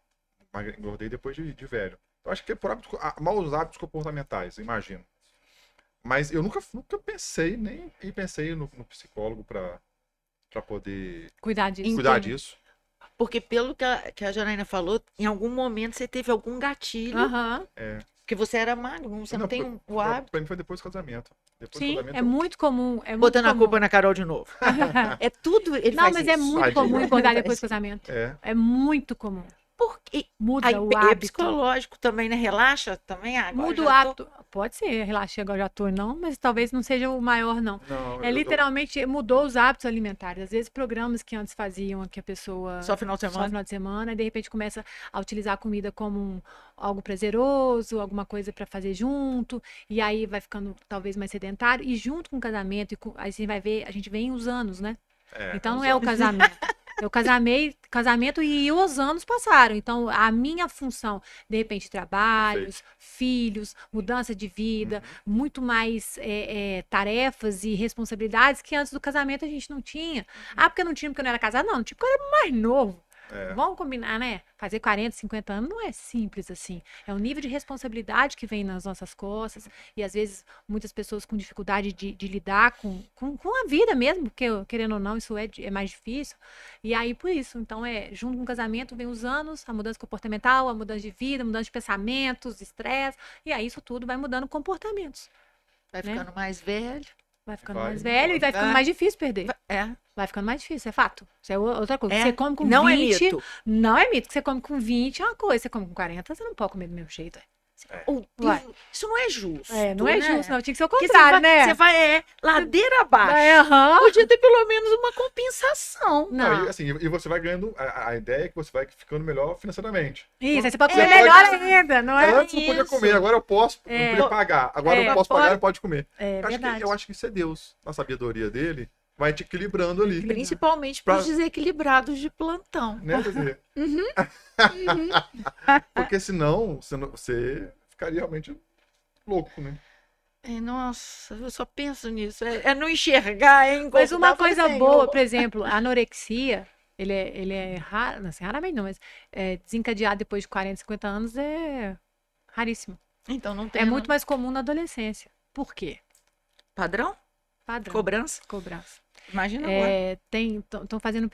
engordei depois de velho. Eu acho que é por maus hábitos comportamentais, imagino. Mas eu nunca pensei, nem pensei no psicólogo para poder Cuidar disso. cuidar Entendi. disso. Porque pelo que a Janaína falou, em algum momento você teve algum gatilho, Aham. porque você era magro, você não tem o hábito. Pra mim foi depois do casamento. Depois do Sim, casamento é muito comum. É muito Botando a comum. culpa na Carol de novo. É tudo, ele Não, faz mas isso. é muito Tadinho. comum engordar Faz depois do isso. casamento. É. É muito comum. Porque Muda aí, o é hábito. psicológico também, né? Relaxa também. Agora Muda o já tô- hábito. Pode ser, relaxei, agora já tô, não, mas talvez não seja o maior, não. Não, É literalmente mudou os hábitos alimentares. Às vezes, programas que antes faziam que a pessoa Só final de só semana. final de semana, e de repente começa a utilizar a comida como algo prazeroso, alguma coisa para fazer junto, e aí vai ficando talvez mais sedentário, e junto com o casamento, aí você vai ver, a gente vem os anos, né? Então não é o casamento. Eu casamento e os anos passaram. Então a minha função, de repente, trabalhos, filhos, mudança de vida, muito mais tarefas e responsabilidades que antes do casamento a gente não tinha. Ah, porque eu não tinha porque eu não era casada? Não, tipo, eu era mais novo. Vamos combinar, né? Fazer 40, 50 anos não é simples assim. É um nível de responsabilidade que vem nas nossas costas. E às vezes muitas pessoas com dificuldade de lidar com a vida mesmo, porque querendo ou não, isso é mais difícil. E aí por isso, então junto com o casamento vem os anos, a mudança comportamental, a mudança de vida, a mudança de pensamentos, estresse. E aí isso tudo vai mudando comportamentos. Vai né? ficando mais velho. Vai ficando Vai. mais velho e vai ficando mais difícil perder. Vai ficando mais difícil, é fato. Isso é outra coisa. É. Você come com Não 20, é mito. não é mito que você come com 20 é uma coisa. Você come com 40, você não pode comer do mesmo jeito. Ou Uai. isso não é justo. Não é né? justo, não. Tinha que ser o Porque contrário, né? Você vai ladeira abaixo. Aham. Podia ter pelo menos uma compensação. Não. E, assim, e você vai ganhando. A ideia é que você vai ficando melhor financeiramente. Isso, aí você pode comer Você melhor pode- ainda, não é? Antes não podia isso. comer, agora eu posso, não podia pagar. Agora eu posso pagar e pode comer. É verdade. Eu acho que isso é Deus, na sabedoria dele, vai te equilibrando ali. Principalmente para os desequilibrados de plantão. Né, Zezé? Porque senão você ficaria realmente louco, né? Nossa, eu só penso nisso. É não enxergar, é Mas uma engordar, coisa Senhor. boa, por exemplo, a anorexia, ele é raro, assim, raramente não, mas desencadeado depois de 40, 50 anos é raríssimo. Então não tem É muito mais comum na adolescência. Por quê? padrão? Padrão. Cobrança? Cobrança. Imagina agora. Estão fazendo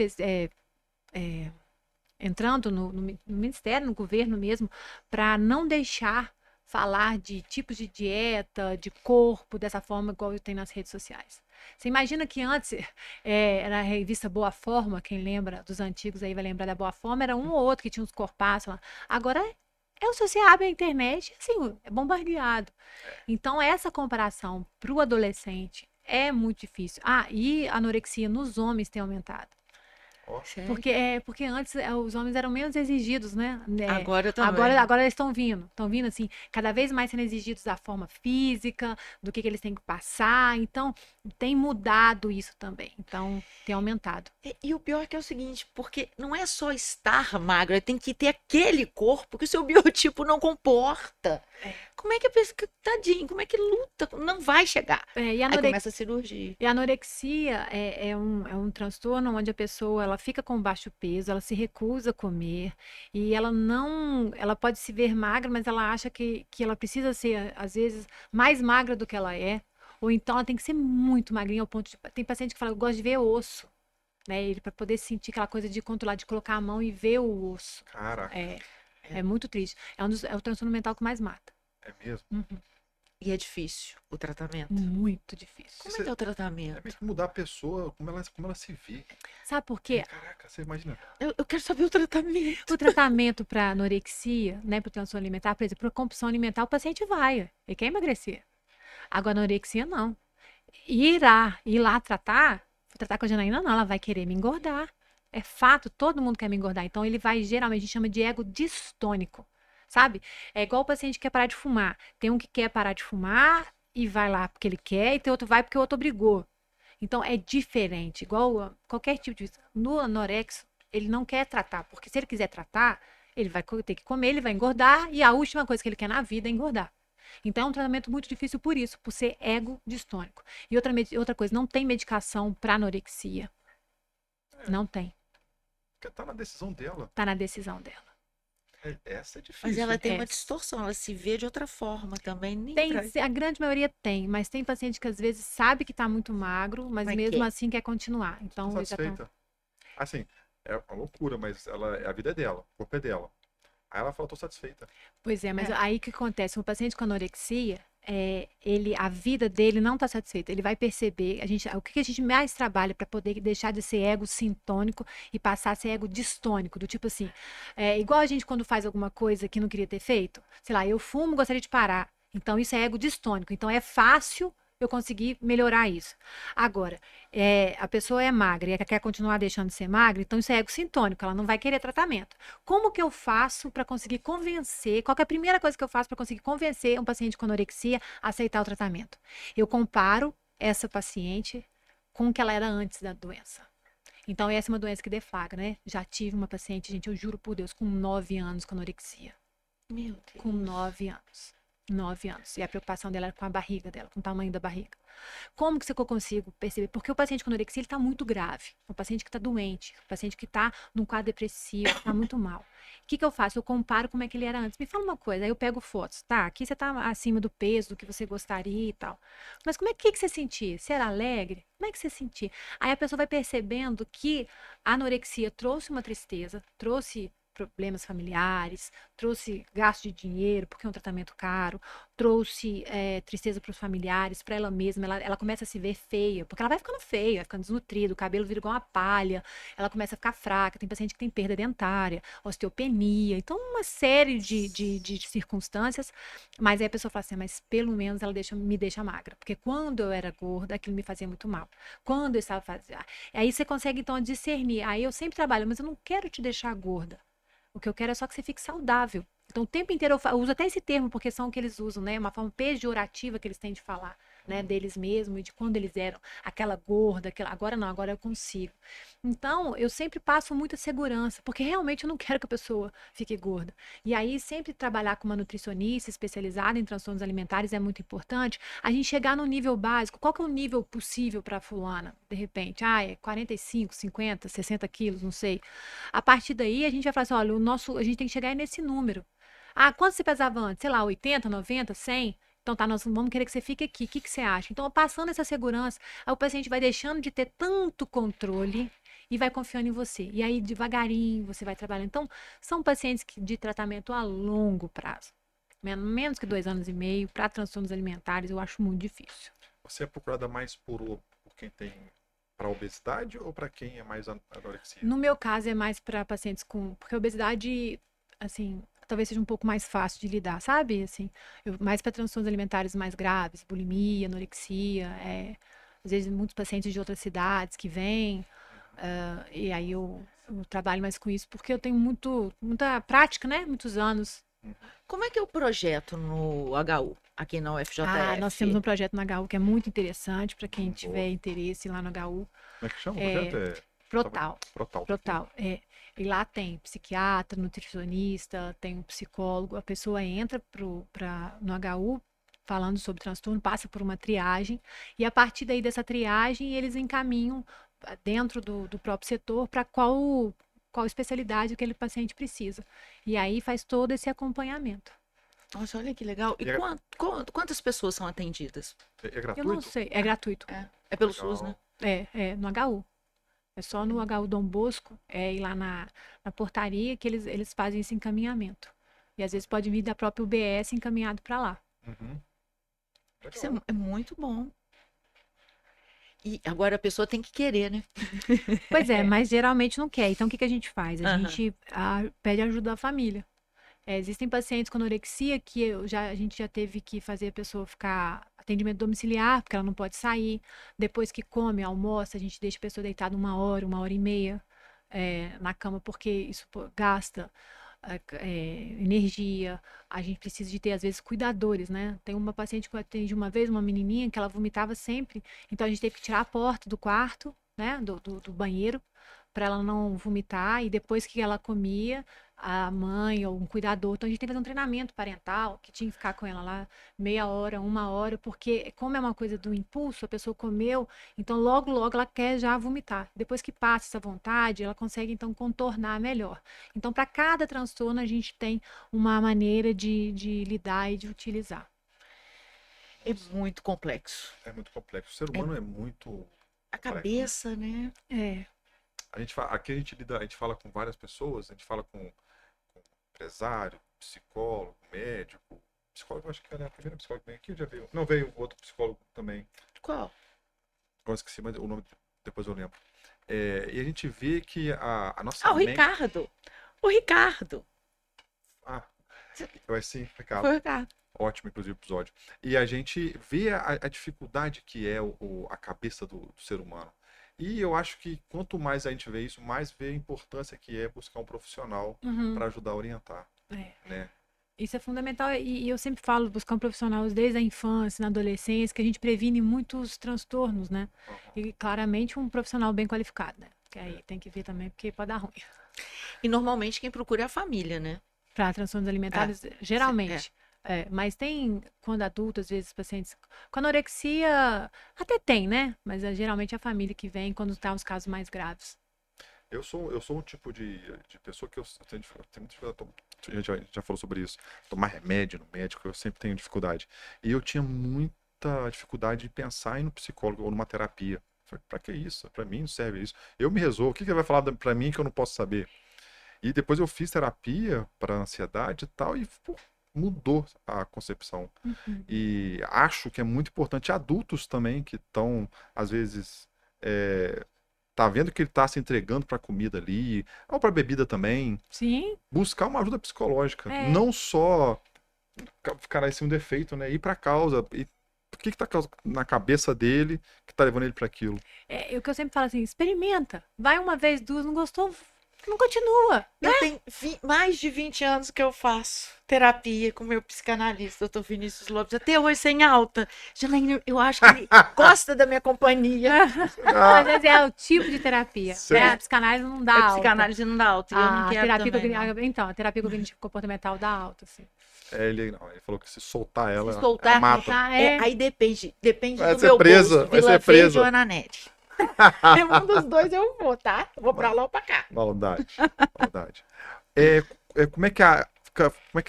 entrando no ministério, no governo mesmo, para não deixar falar de tipos de dieta, de corpo, dessa forma igual tem nas redes sociais. Você imagina que antes era a revista Boa Forma, quem lembra dos antigos aí vai lembrar da Boa Forma, era um ou outro que tinha uns corpaços lá. Agora você abre a internet, assim, é bombardeado. Então, essa comparação para o adolescente é muito difícil. Ah, e a anorexia nos homens tem aumentado. Sério? Porque antes os homens eram menos exigidos, né? Agora também. Agora eles estão vindo assim, cada vez mais sendo exigidos da forma física, do que eles têm que passar. Então, tem mudado isso também. Então, tem aumentado. E o pior que é o seguinte, porque não é só estar magro, tem que ter aquele corpo que o seu biotipo não comporta. Como é que a pessoa, tadinho, como é que luta? Não vai chegar. E a Aí começa a cirurgia. E a anorexia é um transtorno onde a pessoa ela fica com baixo peso, ela se recusa a comer e ela pode se ver magra, mas ela acha que ela precisa ser, às vezes, mais magra do que ela é. Ou então ela tem que ser muito magrinha ao ponto de... Tem paciente que fala, eu gosto de ver osso, né? Ele para poder sentir aquela coisa de controlar, de colocar a mão e ver o osso. Caraca, É muito triste. É o transtorno mental que mais mata. é mesmo. E é difícil o tratamento. Muito difícil. Como é que é o É tratamento? meio que mudar a pessoa, como ela se vê. Sabe por quê? Caraca, você imagina. Eu quero saber o tratamento. O tratamento para anorexia, né, para transtorno alimentar, por exemplo, para compulsão alimentar, o paciente vai, ele quer emagrecer. Agora, anorexia, não. Ir lá tratar com a Janaína, não, ela vai querer me engordar. É fato, todo mundo quer me engordar. Então, ele vai, geralmente, a gente chama de ego distônico, sabe? É igual o paciente que quer parar de fumar. Tem um que quer parar de fumar e vai lá porque ele quer, e tem outro vai porque o outro obrigou. Então, é diferente, igual qualquer tipo de... No anorexo, ele não quer tratar, porque se ele quiser tratar, ele vai ter que comer, ele vai engordar, e a última coisa que ele quer na vida é engordar. Então, é um tratamento muito difícil por isso, por ser ego distônico. E outra coisa, não tem medicação para anorexia. Não tem. Porque tá na decisão dela. Tá na decisão dela. Essa é Mas difícil, ela hein? tem É. uma distorção, ela se vê de outra forma também, nem Tem, pra... a grande maioria tem, mas tem paciente que às vezes sabe que está muito magro, mas Mas mesmo quer. assim quer continuar. Tá Então, exatamente. satisfeita. Assim, é uma loucura, mas a vida é dela, o corpo é dela. Aí ela fala, tô satisfeita. Pois é, mas É. aí o que acontece? Um paciente com anorexia, a vida dele não está satisfeita. Ele vai perceber, o que a gente mais trabalha para poder deixar de ser ego sintônico e passar a ser ego distônico, do tipo assim, igual a gente quando faz alguma coisa que não queria ter feito, sei lá, eu fumo, gostaria de parar. Então isso é ego distônico. Então é fácil eu conseguir melhorar isso. Agora, a pessoa é magra e ela quer continuar deixando de ser magra, então isso é ego sintônico, ela não vai querer tratamento. Como que eu faço para conseguir convencer? Qual que é a primeira coisa que eu faço para conseguir convencer um paciente com anorexia a aceitar o tratamento? Eu comparo essa paciente com o que ela era antes da doença. Então, essa é uma doença que deflagra, né? Já tive uma paciente, gente, eu juro por Deus, com 9 anos com anorexia. Meu Com Deus. 9 anos. 9 anos. E a preocupação dela era com a barriga dela, com o tamanho da barriga. Como que eu consigo perceber? Porque o paciente com anorexia está muito grave. É um paciente que está doente, um paciente que está num quadro depressivo, está muito mal. O que eu faço? Eu comparo como é que ele era antes. Me fala uma coisa, aí eu pego fotos. Tá, aqui você está acima do peso, do que você gostaria e tal. Mas como é que você sentia? Você era alegre? Como é que você sentia? Aí a pessoa vai percebendo que a anorexia trouxe uma tristeza, trouxe problemas familiares, trouxe gasto de dinheiro, porque é um tratamento caro, trouxe tristeza para os familiares, para ela mesma, ela começa a se ver feia, porque ela vai ficando feia, vai ficando desnutrida, o cabelo vira igual uma palha, ela começa a ficar fraca, tem paciente que tem perda dentária, osteopenia, então uma série de circunstâncias, mas aí a pessoa fala assim, mas pelo menos ela me deixa magra, porque quando eu era gorda, aquilo me fazia muito mal, quando eu estava fazendo, aí você consegue então discernir, aí eu sempre trabalho, mas eu não quero te deixar gorda, o que eu quero é só que você fique saudável. Então, o tempo inteiro eu uso até esse termo, porque são o que eles usam, né? Uma forma pejorativa que eles têm de falar, né? Deles mesmos e de quando eles eram aquela gorda, agora não, agora eu consigo. Então, eu sempre passo muita segurança, porque realmente eu não quero que a pessoa fique gorda. E aí, sempre trabalhar com uma nutricionista especializada em transtornos alimentares é muito importante. A gente chegar no nível básico, qual que é o nível possível para a fulana? De repente, é 45, 50, 60 quilos, não sei. A partir daí, a gente vai falar assim, olha, a gente tem que chegar nesse número. Quanto você pesava antes? Sei lá, 80, 90, 100? Então tá, nós vamos querer que você fique aqui. O que você acha? Então, passando essa segurança, aí o paciente vai deixando de ter tanto controle e vai confiando em você. E aí, devagarinho, você vai trabalhando. Então, são pacientes de tratamento a longo prazo. Menos que 2 anos e meio, para transtornos alimentares, eu acho muito difícil. Você é procurada mais por quem tem para obesidade ou para quem é mais anorexia? No meu caso, é mais para pacientes com. Porque a obesidade, assim, talvez seja um pouco mais fácil de lidar, sabe? Assim, mais para transtornos alimentares mais graves, bulimia, anorexia, às vezes muitos pacientes de outras cidades que vêm, e aí eu trabalho mais com isso porque eu tenho muita prática, né? Muitos anos. Como é que é o projeto no HU, aqui na Nós temos um UFJF? projeto no HU que é muito interessante para quem Boa. tiver interesse lá no HU. Como é que chama o projeto? Protal. Protal. Protal, E lá tem psiquiatra, nutricionista, tem um psicólogo. A pessoa entra no HU falando sobre transtorno, passa por uma triagem, e a partir daí dessa triagem, eles encaminham dentro do próprio setor para qual especialidade aquele paciente precisa. E aí faz todo esse acompanhamento. Nossa, olha que legal. E E quantas pessoas são atendidas? É Eu não gratuito? sei, é gratuito. É pelo SUS, né? Legal. No HU. É só no HU Dom Bosco, ir lá na portaria que eles fazem esse encaminhamento. E às vezes pode vir da própria UBS encaminhado para lá. Uhum. Isso Legal. é muito bom. E agora a pessoa tem que querer, né? Pois é, mas geralmente não quer. Então o que que a gente faz? A Aham. gente pede ajuda da família. Existem pacientes com anorexia que a gente já teve que fazer a pessoa ficar atendimento domiciliar, porque ela não pode sair. Depois que come, almoça, a gente deixa a pessoa deitada 1 hora e meia na cama, porque isso gasta energia. A gente precisa de ter, às vezes, cuidadores, né? Tem uma paciente que eu atendi uma vez, uma menininha, que ela vomitava sempre. Então, a gente teve que tirar a porta do quarto, né? Do banheiro, para ela não vomitar. E depois que ela comia, a mãe ou um cuidador. Então, a gente tem que fazer um treinamento parental, que tinha que ficar com ela lá meia hora, uma hora, porque como é uma coisa do impulso, a pessoa comeu, então logo, logo ela quer já vomitar. Depois que passa essa vontade, ela consegue, então, contornar melhor. Então, para cada transtorno, a gente tem uma maneira de lidar e de utilizar. É muito complexo. É muito complexo. O ser humano é muito A complexo, né? cabeça, né? É. Aqui a gente fala com várias pessoas, a gente fala com empresário, psicólogo, médico. Psicólogo, eu acho que era a primeira psicóloga que veio aqui, já veio. Não, veio outro psicólogo também. Qual? Agora esqueci, mas o nome depois eu lembro. E a gente vê que a nossa Ah, o mente. Ricardo. O Ricardo. Ah, vai sim, Ricardo. Foi o Ricardo. Ótimo, inclusive, episódio. E a gente vê a dificuldade que é a cabeça do ser humano. E eu acho que quanto mais a gente vê isso, mais vê a importância que é buscar um profissional Uhum. para ajudar a orientar, É. né? Isso é fundamental e eu sempre falo buscar um profissional desde a infância, na adolescência, que a gente previne muitos transtornos, né? Uhum. E claramente um profissional bem qualificado, né? Que aí tem que ver também, porque pode dar ruim. E normalmente quem procura é a família, né? Para transtornos alimentares, geralmente. Mas tem, quando adulto, às vezes, pacientes com anorexia, até tem, né? Mas geralmente é a família que vem quando tá os casos mais graves. Eu sou um tipo de pessoa que eu tenho muita dificuldade. A gente já falou sobre isso. Tomar remédio no médico, eu sempre tenho dificuldade. E eu tinha muita dificuldade de pensar em ir no psicólogo ou numa terapia. Falei, pra que isso? Pra mim não serve isso. Eu me resolvo. O que ele vai falar pra mim que eu não posso saber? E depois eu fiz terapia para ansiedade e tal, e pô, mudou a concepção. Uhum. E acho que é muito importante adultos também que estão, às vezes, tá vendo que ele tá se entregando para comida ali, ou para bebida também, Sim, buscar uma ajuda psicológica, É. não só ficar nesse um defeito, né? Ir para causa. E o que tá na cabeça dele que tá levando ele para aquilo? é o que eu sempre falo assim, experimenta. Vai uma vez, duas, não gostou, não continua. Eu tenho mais de 20 anos que eu faço terapia com meu psicanalista, doutor Vinícius Lopes, até hoje sem alta. Janaína, eu acho que ele gosta da minha companhia. Às vezes é o tipo de terapia. Sim. A psicanálise não dá A alta. psicanálise não dá alta, e eu não A quero terapia também, não. Então, a terapia cognitivo-comportamental dá alta, assim. Ele falou que se soltar ela, Se soltar, ela mata. Tá, Aí depende Vai do ser meu presa, bolso, vai Vila ser Verde presa. ou Ananete. É um dos dois eu vou, tá? Eu vou pra lá ou pra cá. Maldade. Maldade. Como é que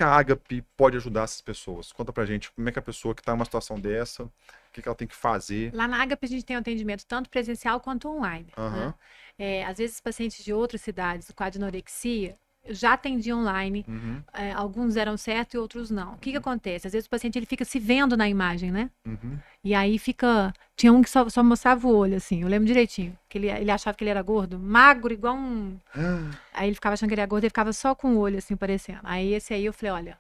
a Ágape pode ajudar essas pessoas? Conta pra gente, como é que a pessoa que tá numa situação dessa, o que ela tem que fazer? Lá na Agape a gente tem atendimento tanto presencial quanto online, Aham. né? Às vezes pacientes de outras cidades com anorexia, eu já atendi online, Uhum. alguns deram certo e outros não. O que que acontece? Às vezes o paciente ele fica se vendo na imagem, né? Uhum. E aí fica. Tinha um que só mostrava o olho, assim, eu lembro direitinho. Que ele achava que ele era gordo, magro, igual um. Aí ele ficava achando que ele era gordo e ficava só com o olho, assim, parecendo. Aí esse aí eu falei: olha,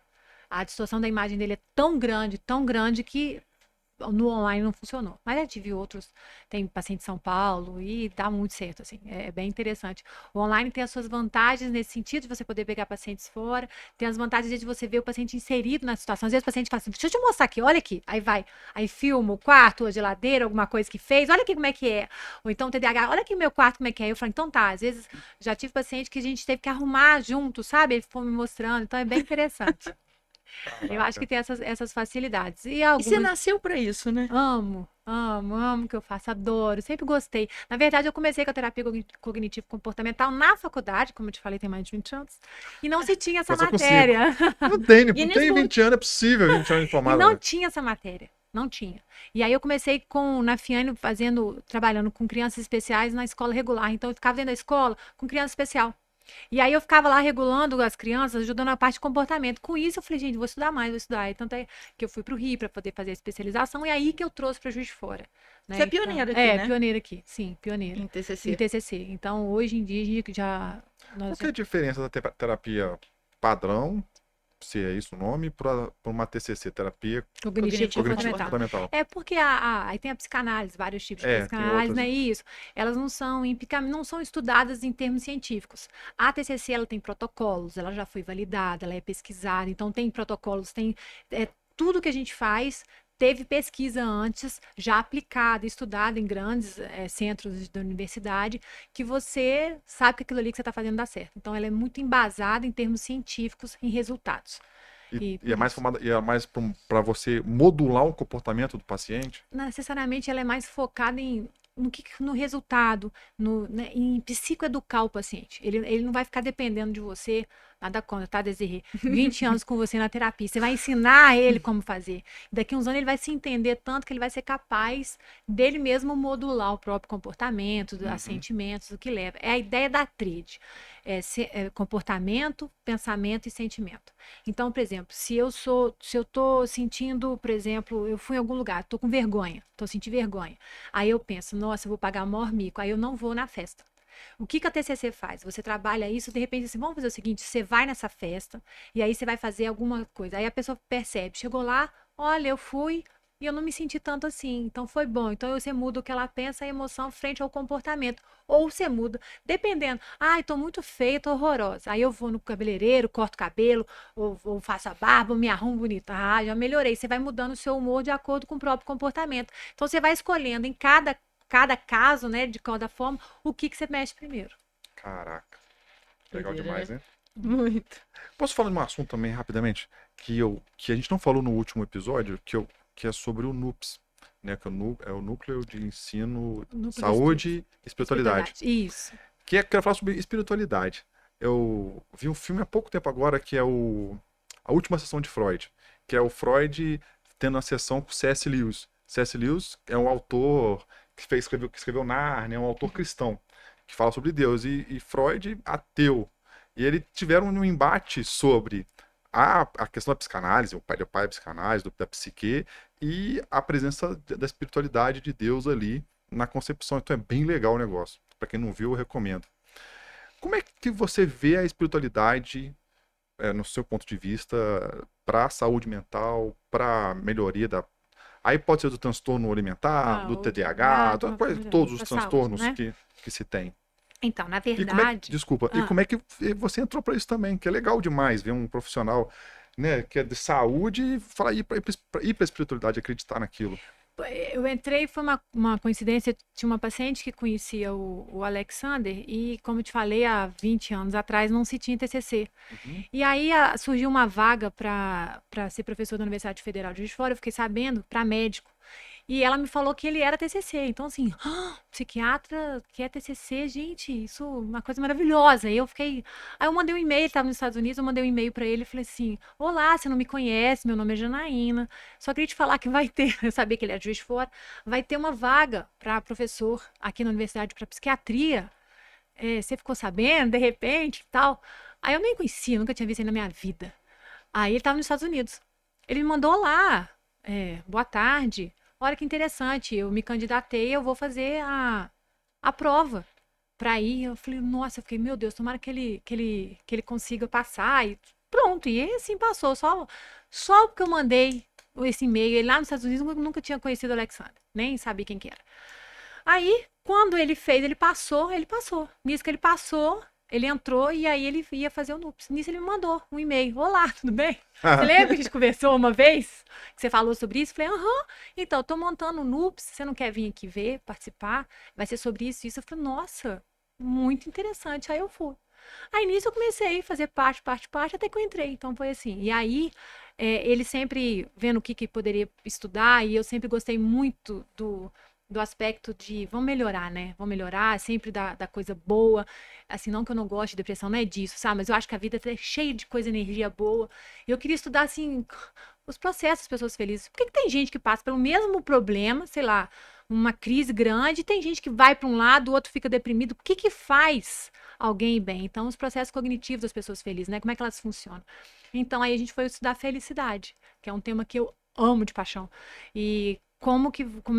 a distorção da imagem dele é tão grande que no online não funcionou. Mas eu tive outros, tem paciente de São Paulo e dá muito certo, assim, é bem interessante. O online tem as suas vantagens nesse sentido de você poder pegar pacientes fora, tem as vantagens de você ver o paciente inserido na situação. Às vezes o paciente fala assim, deixa eu te mostrar aqui, olha aqui. Aí vai, aí filma o quarto, a geladeira, alguma coisa que fez, olha aqui como é que é. Ou então o TDAH, olha aqui o meu quarto como é que é. Eu falo, então tá, às vezes já tive paciente que a gente teve que arrumar junto, sabe? Ele foi me mostrando, então é bem interessante. Eu acho que tem essas facilidades. E E você nasceu pra isso, né? amo o que eu faço, adoro, sempre gostei. Na verdade, eu comecei com a terapia cognitivo-comportamental na faculdade, como eu te falei, tem mais de 20 anos, e não se tinha essa Eu só consigo. matéria. Não tem Guinness 20 anos, é possível 20 anos de E formada. não né? tinha essa matéria. Não tinha. E aí eu comecei na Fiane trabalhando com crianças especiais na escola regular. Então eu ficava dentro da escola com criança especial. E aí eu ficava lá regulando as crianças, ajudando a parte de comportamento. Com isso eu falei, gente, vou estudar mais, vou estudar. E tanto é que eu fui para o Rio para poder fazer a especialização, e é aí que eu trouxe para Juiz de Fora. Né? Você é pioneira aqui, né? Pioneira aqui, sim, pioneira. Em TCC. Em TCC. Então hoje em dia a gente já... Qual que é a diferença da terapia padrão, se é isso o nome, para uma TCC, terapia Cognitivo-comportamental. cognitivo-comportamental? É porque aí tem a psicanálise, vários tipos de Tem psicanálise, outras. não é isso? Elas não são estudadas em termos científicos. A TCC, ela tem protocolos, ela já foi validada, ela é pesquisada, então tem protocolos, tem tudo que a gente faz teve pesquisa antes, já aplicada, estudada em grandes centros da universidade, que você sabe que aquilo ali que você está fazendo dá certo. Então, ela é muito embasada em termos científicos, em resultados. E por é mais isso, formada, e é mais para você modular o comportamento do paciente? não necessariamente ela é mais focada no resultado, né, em psicoeducar o paciente. Ele não vai ficar dependendo de você, nada contra, tá, Desirê? 20 anos com você na terapia. Você vai ensinar ele como fazer. Daqui a uns anos ele vai se entender tanto que ele vai ser capaz dele mesmo modular o próprio comportamento, os sentimentos, o que leva. É a ideia da tríade. Comportamento, pensamento e sentimento. Então, por exemplo, se eu tô sentindo, por exemplo, eu fui em algum lugar, tô com vergonha, tô sentindo vergonha. Aí eu penso, nossa, eu vou pagar o maior mico, aí eu não vou na festa. O que a TCC faz? Você trabalha isso, de repente, assim, vamos fazer o seguinte, você vai nessa festa, e aí você vai fazer alguma coisa. Aí a pessoa percebe, chegou lá, olha, eu fui e eu não me senti tanto assim, então foi bom. Então você muda o que ela pensa, a emoção frente ao comportamento. Ou você muda, dependendo. Ai, tô muito feia, tô horrorosa. Aí eu vou no cabeleireiro, corto o cabelo, ou faço a barba, ou me arrumo bonita. Ah, já melhorei. Você vai mudando o seu humor de acordo com o próprio comportamento. Então você vai escolhendo em cada caso, né, de cada forma, o que você mexe primeiro. Caraca, legal Doideira, demais, né? né? Muito. Posso falar de um assunto também rapidamente que a gente não falou no último episódio, que é sobre o NUPS, né? Que é o Núcleo de Ensino, Núcleo de Estudos. Saúde e Espiritualidade. Isso. Quero falar sobre espiritualidade. Eu vi um filme há pouco tempo agora que é A Última Sessão de Freud, que é o Freud tendo a sessão com C.S. Lewis. C.S. Lewis é um autor que escreveu Nárnia, é um autor cristão que fala sobre Deus e Freud ateu. E eles tiveram um embate sobre a questão da psicanálise, o pai da psicanálise, da psique, e a presença da espiritualidade de Deus ali na concepção. Então é bem legal o negócio. Para quem não viu, eu recomendo. Como é que você vê a espiritualidade, no seu ponto de vista, para a saúde mental, para melhoria da. Aí pode ser do transtorno alimentar, do Ou TDAH, de uma forma geral, todos os pra saúde, transtornos né? que se tem. Então, na E como é que, verdade, desculpa, e como é que você entrou para isso também? Que é legal demais ver um profissional, né, que é de saúde e falar ir para a espiritualidade, acreditar naquilo. eu entrei, foi uma coincidência, tinha uma paciente que conhecia o Alexander e, como eu te falei, há 20 anos atrás não se tinha TCC. Uhum. E aí surgiu uma vaga para ser professor da Universidade Federal de Juiz de Fora, eu fiquei sabendo, para médico. E ela me falou que ele era TCC. Então, assim, psiquiatra que é TCC, gente, isso é uma coisa maravilhosa. E eu fiquei. Aí eu mandei um e-mail, ele estava nos Estados Unidos, eu mandei um e-mail para ele e falei assim: olá, você não me conhece, meu nome é Janaína. Só queria te falar que vai ter, eu sabia que ele era de Juiz de Fora, vai ter uma vaga para professor aqui na Universidade para psiquiatria. Você ficou sabendo, de repente, tal. Aí eu nem conhecia, nunca tinha visto ele na minha vida. Aí ele estava nos Estados Unidos. Ele me mandou lá, boa tarde. Olha que interessante, eu me candidatei, eu vou fazer a prova para ir. Eu falei, nossa, eu fiquei, meu Deus, tomara que ele consiga passar. E pronto, e assim passou. Só porque eu mandei esse e-mail, ele lá nos Estados Unidos, eu nunca tinha conhecido o Alexander, nem sabia quem que era. Aí, quando ele fez, ele passou, ele passou. Nisso que ele passou, ele entrou e aí ele ia fazer o NUPS. Nisso ele me mandou um e-mail. Olá, tudo bem? Você lembra que a gente conversou uma vez? Que você falou sobre isso? Falei, aham. Então, eu tô montando o NUPS, você não quer vir aqui ver, participar? Vai ser sobre isso e isso. Eu falei, nossa, muito interessante. Aí eu fui. Aí nisso eu comecei a fazer parte, até que eu entrei. Então foi assim. E aí, ele sempre vendo o que poderia estudar, e eu sempre gostei muito do aspecto de vamos melhorar, né? Vamos melhorar, sempre da coisa boa. Assim, não que eu não goste de depressão, não é disso, sabe? Mas eu acho que a vida é cheia de coisa, energia boa. E eu queria estudar, assim, os processos das pessoas felizes. Por que tem gente que passa pelo mesmo problema, sei lá, uma crise grande, e tem gente que vai para um lado, o outro fica deprimido? O que faz alguém ir bem? Então, os processos cognitivos das pessoas felizes, né? Como é que elas funcionam? Então, aí a gente foi estudar felicidade, que é um tema que eu amo de paixão. E como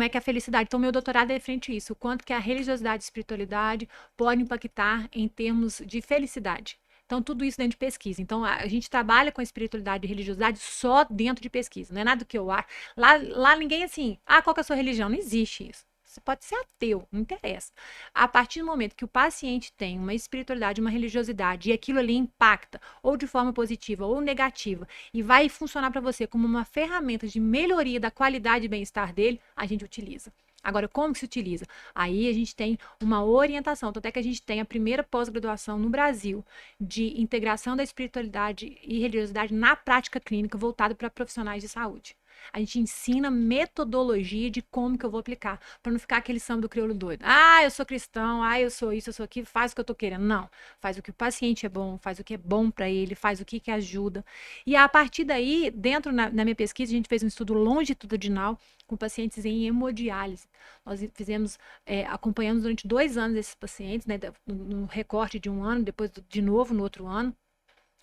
é que a felicidade. Então, meu doutorado é frente a isso. O quanto que a religiosidade e a espiritualidade podem impactar em termos de felicidade. Então, tudo isso dentro de pesquisa. Então, a gente trabalha com a espiritualidade e religiosidade só dentro de pesquisa. Não é nada que eu acho. Lá ninguém assim, qual que é a sua religião? Não existe isso. Você pode ser ateu, não interessa. A partir do momento que o paciente tem uma espiritualidade, uma religiosidade, e aquilo ali impacta, ou de forma positiva ou negativa, e vai funcionar para você como uma ferramenta de melhoria da qualidade e bem-estar dele, a gente utiliza. Agora, como que se utiliza? Aí a gente tem uma orientação, tanto é que a gente tem a primeira pós-graduação no Brasil de integração da espiritualidade e religiosidade na prática clínica voltada para profissionais de saúde. A gente ensina metodologia de como que eu vou aplicar, para não ficar aquele samba do crioulo doido. Ah, eu sou cristão, ah, eu sou isso, eu sou aquilo, faz o que eu tô querendo. Não, faz o que o paciente é bom, faz o que é bom para ele, faz o que ajuda. E a partir daí, dentro na minha pesquisa, a gente fez um estudo longitudinal com pacientes em hemodiálise. Nós fizemos, acompanhamos durante 2 anos esses pacientes, né, no recorte de 1 ano, depois de novo no outro ano.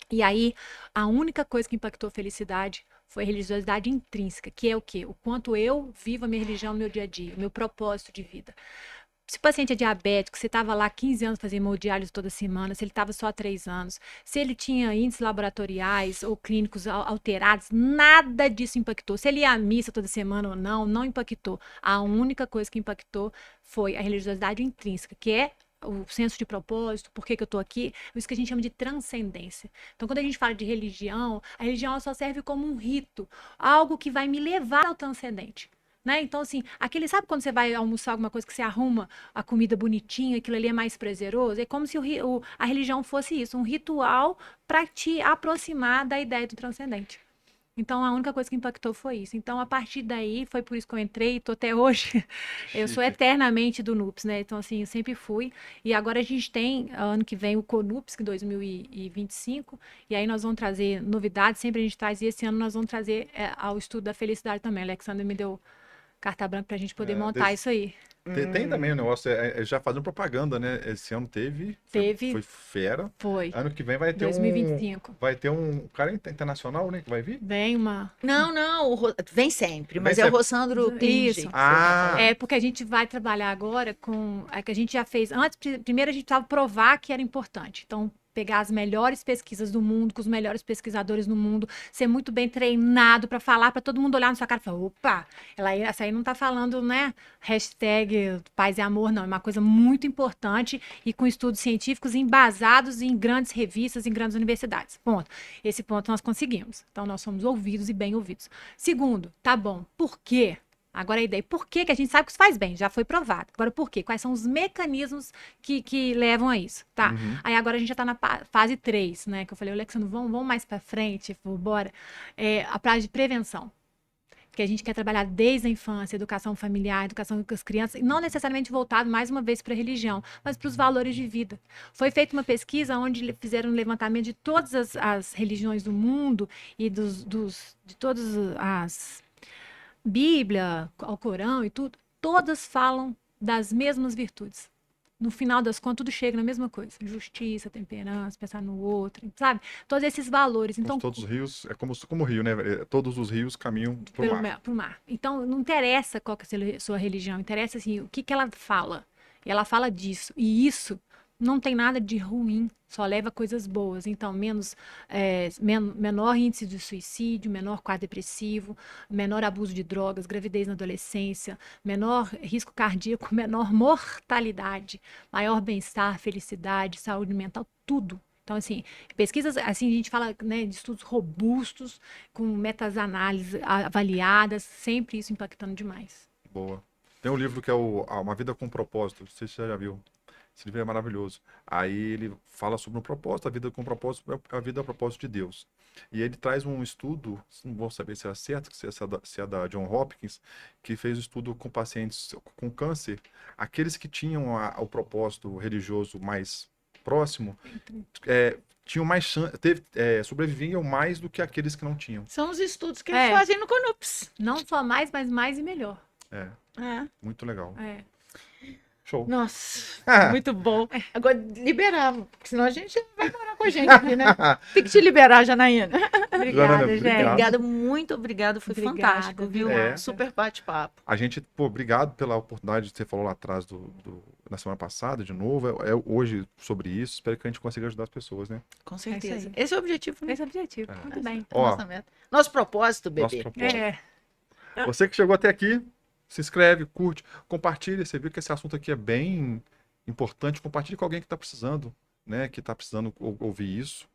E aí, a única coisa que impactou a felicidade foi a religiosidade intrínseca, que é o quê? O quanto eu vivo a minha religião no meu dia a dia, o meu propósito de vida. Se o paciente é diabético, se estava lá 15 anos fazendo hemodiálise toda semana, se ele estava só há 3 anos, se ele tinha índices laboratoriais ou clínicos alterados, nada disso impactou. Se ele ia à missa toda semana ou não, não impactou. A única coisa que impactou foi a religiosidade intrínseca, que é o senso de propósito, por que eu estou aqui, isso que a gente chama de transcendência. Então, quando a gente fala de religião, a religião só serve como um rito, algo que vai me levar ao transcendente. Né? Então, assim, sabe quando você vai almoçar alguma coisa que você arruma a comida bonitinha, aquilo ali é mais prazeroso? É como se a religião fosse isso, um ritual para te aproximar da ideia do transcendente. Então, a única coisa que impactou foi isso. Então, a partir daí, foi por isso que eu entrei e tô até hoje. Eu sou eternamente do NUPS, né? Então, assim, eu sempre fui. E agora a gente tem, ano que vem, o CONUPS, que 2025. E aí nós vamos trazer novidades, sempre a gente traz. E esse ano nós vamos trazer ao estudo da felicidade também. A Alexandra me deu carta branca pra gente poder montar isso aí. Tem também o negócio, já fazendo propaganda, né? Esse ano teve. Foi fera. Foi. Ano que vem vai ter 2025. Vai ter um cara internacional, né? Que vai vir? Vem uma... Não, vem sempre, mas Vem é o Rossandro Klinge. Isso. Ah! Porque a gente vai trabalhar agora com... É que a gente já fez... Primeiro a gente precisava provar que era importante. Então, pegar as melhores pesquisas do mundo, com os melhores pesquisadores no mundo, ser muito bem treinado para falar, para todo mundo olhar na sua cara e falar, opa, essa aí não tá falando, né, hashtag paz e amor, não, é uma coisa muito importante e com estudos científicos embasados em grandes revistas, em grandes universidades, ponto. Esse ponto nós conseguimos, então nós somos ouvidos e bem ouvidos. Segundo, tá bom, por quê? Agora a ideia, por que a gente sabe que isso faz bem? Já foi provado. Agora, por quê? Quais são os mecanismos que levam a isso, tá? Uhum. Aí agora a gente já tá na fase 3, né? Que eu falei, Alexandre, vamos mais pra frente, bora. A parte de prevenção. Que a gente quer trabalhar desde a infância, educação familiar, educação com as crianças, e não necessariamente voltado, mais uma vez, para a religião, mas para os valores de vida. Foi feita uma pesquisa onde fizeram um levantamento de todas as religiões do mundo e de todas as... Bíblia, Alcorão e tudo, todas falam das mesmas virtudes. No final das contas, tudo chega na mesma coisa. Justiça, temperança, pensar no outro, sabe? Todos esses valores. Então, todos os rios, é como o rio, né? Todos os rios caminham pro mar. Então, não interessa qual que é a sua religião, interessa assim, o que ela fala. E ela fala disso. E isso não tem nada de ruim, só leva coisas boas. Então, menor índice de suicídio, menor quadro depressivo, menor abuso de drogas, gravidez na adolescência, menor risco cardíaco, menor mortalidade, maior bem-estar, felicidade, saúde mental, tudo. Então, assim, pesquisas, assim, a gente fala, né, de estudos robustos, com metas-análises avaliadas, sempre isso impactando demais. Boa. Tem um livro que é Uma Vida com Propósito, não sei se você já viu. Esse livro é maravilhoso. Aí ele fala sobre um propósito, a vida com propósito, a vida é o propósito de Deus. E ele traz um estudo, não vou saber se é certo, se é da John Hopkins, que fez um estudo com pacientes com câncer. Aqueles que tinham o propósito religioso mais próximo, tinham mais chance, sobreviviam mais do que aqueles que não tinham. São os estudos que eles fazem no CONUPS. Não só mais, mas mais e melhor. Muito legal. Show. Nossa, muito bom. Agora, liberar, porque senão a gente vai morar com a gente aqui, né? Tem que te liberar, Janaína. Obrigada, gente. Obrigada, muito obrigada. Foi fantástico, viu? Super bate-papo. A gente, obrigado pela oportunidade que você falou lá atrás na semana passada, de novo. Hoje sobre isso. Espero que a gente consiga ajudar as pessoas, né? Com certeza. Esse é o objetivo, né? Esse é o objetivo. Muito bem. Nossa meta. Nosso propósito, bebê. Você que chegou até aqui, se inscreve, curte, compartilha. Você viu que esse assunto aqui é bem importante. Compartilhe com alguém que está precisando, né? Que está precisando ouvir isso.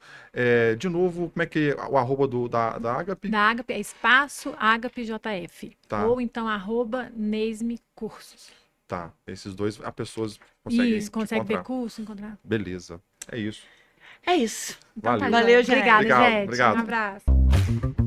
De novo, como é que é o arroba da Agape? Da Agape é espaço Agape JF. Tá. Ou então @Neisme Cursos. Tá. Esses dois, as pessoas conseguem Isso, te consegue ver encontrar. curso, encontrar. Beleza. É isso. É isso. Então tá, Valeu. joia. Valeu, gente. Obrigada, Obrigado, gente. obrigado. Um abraço.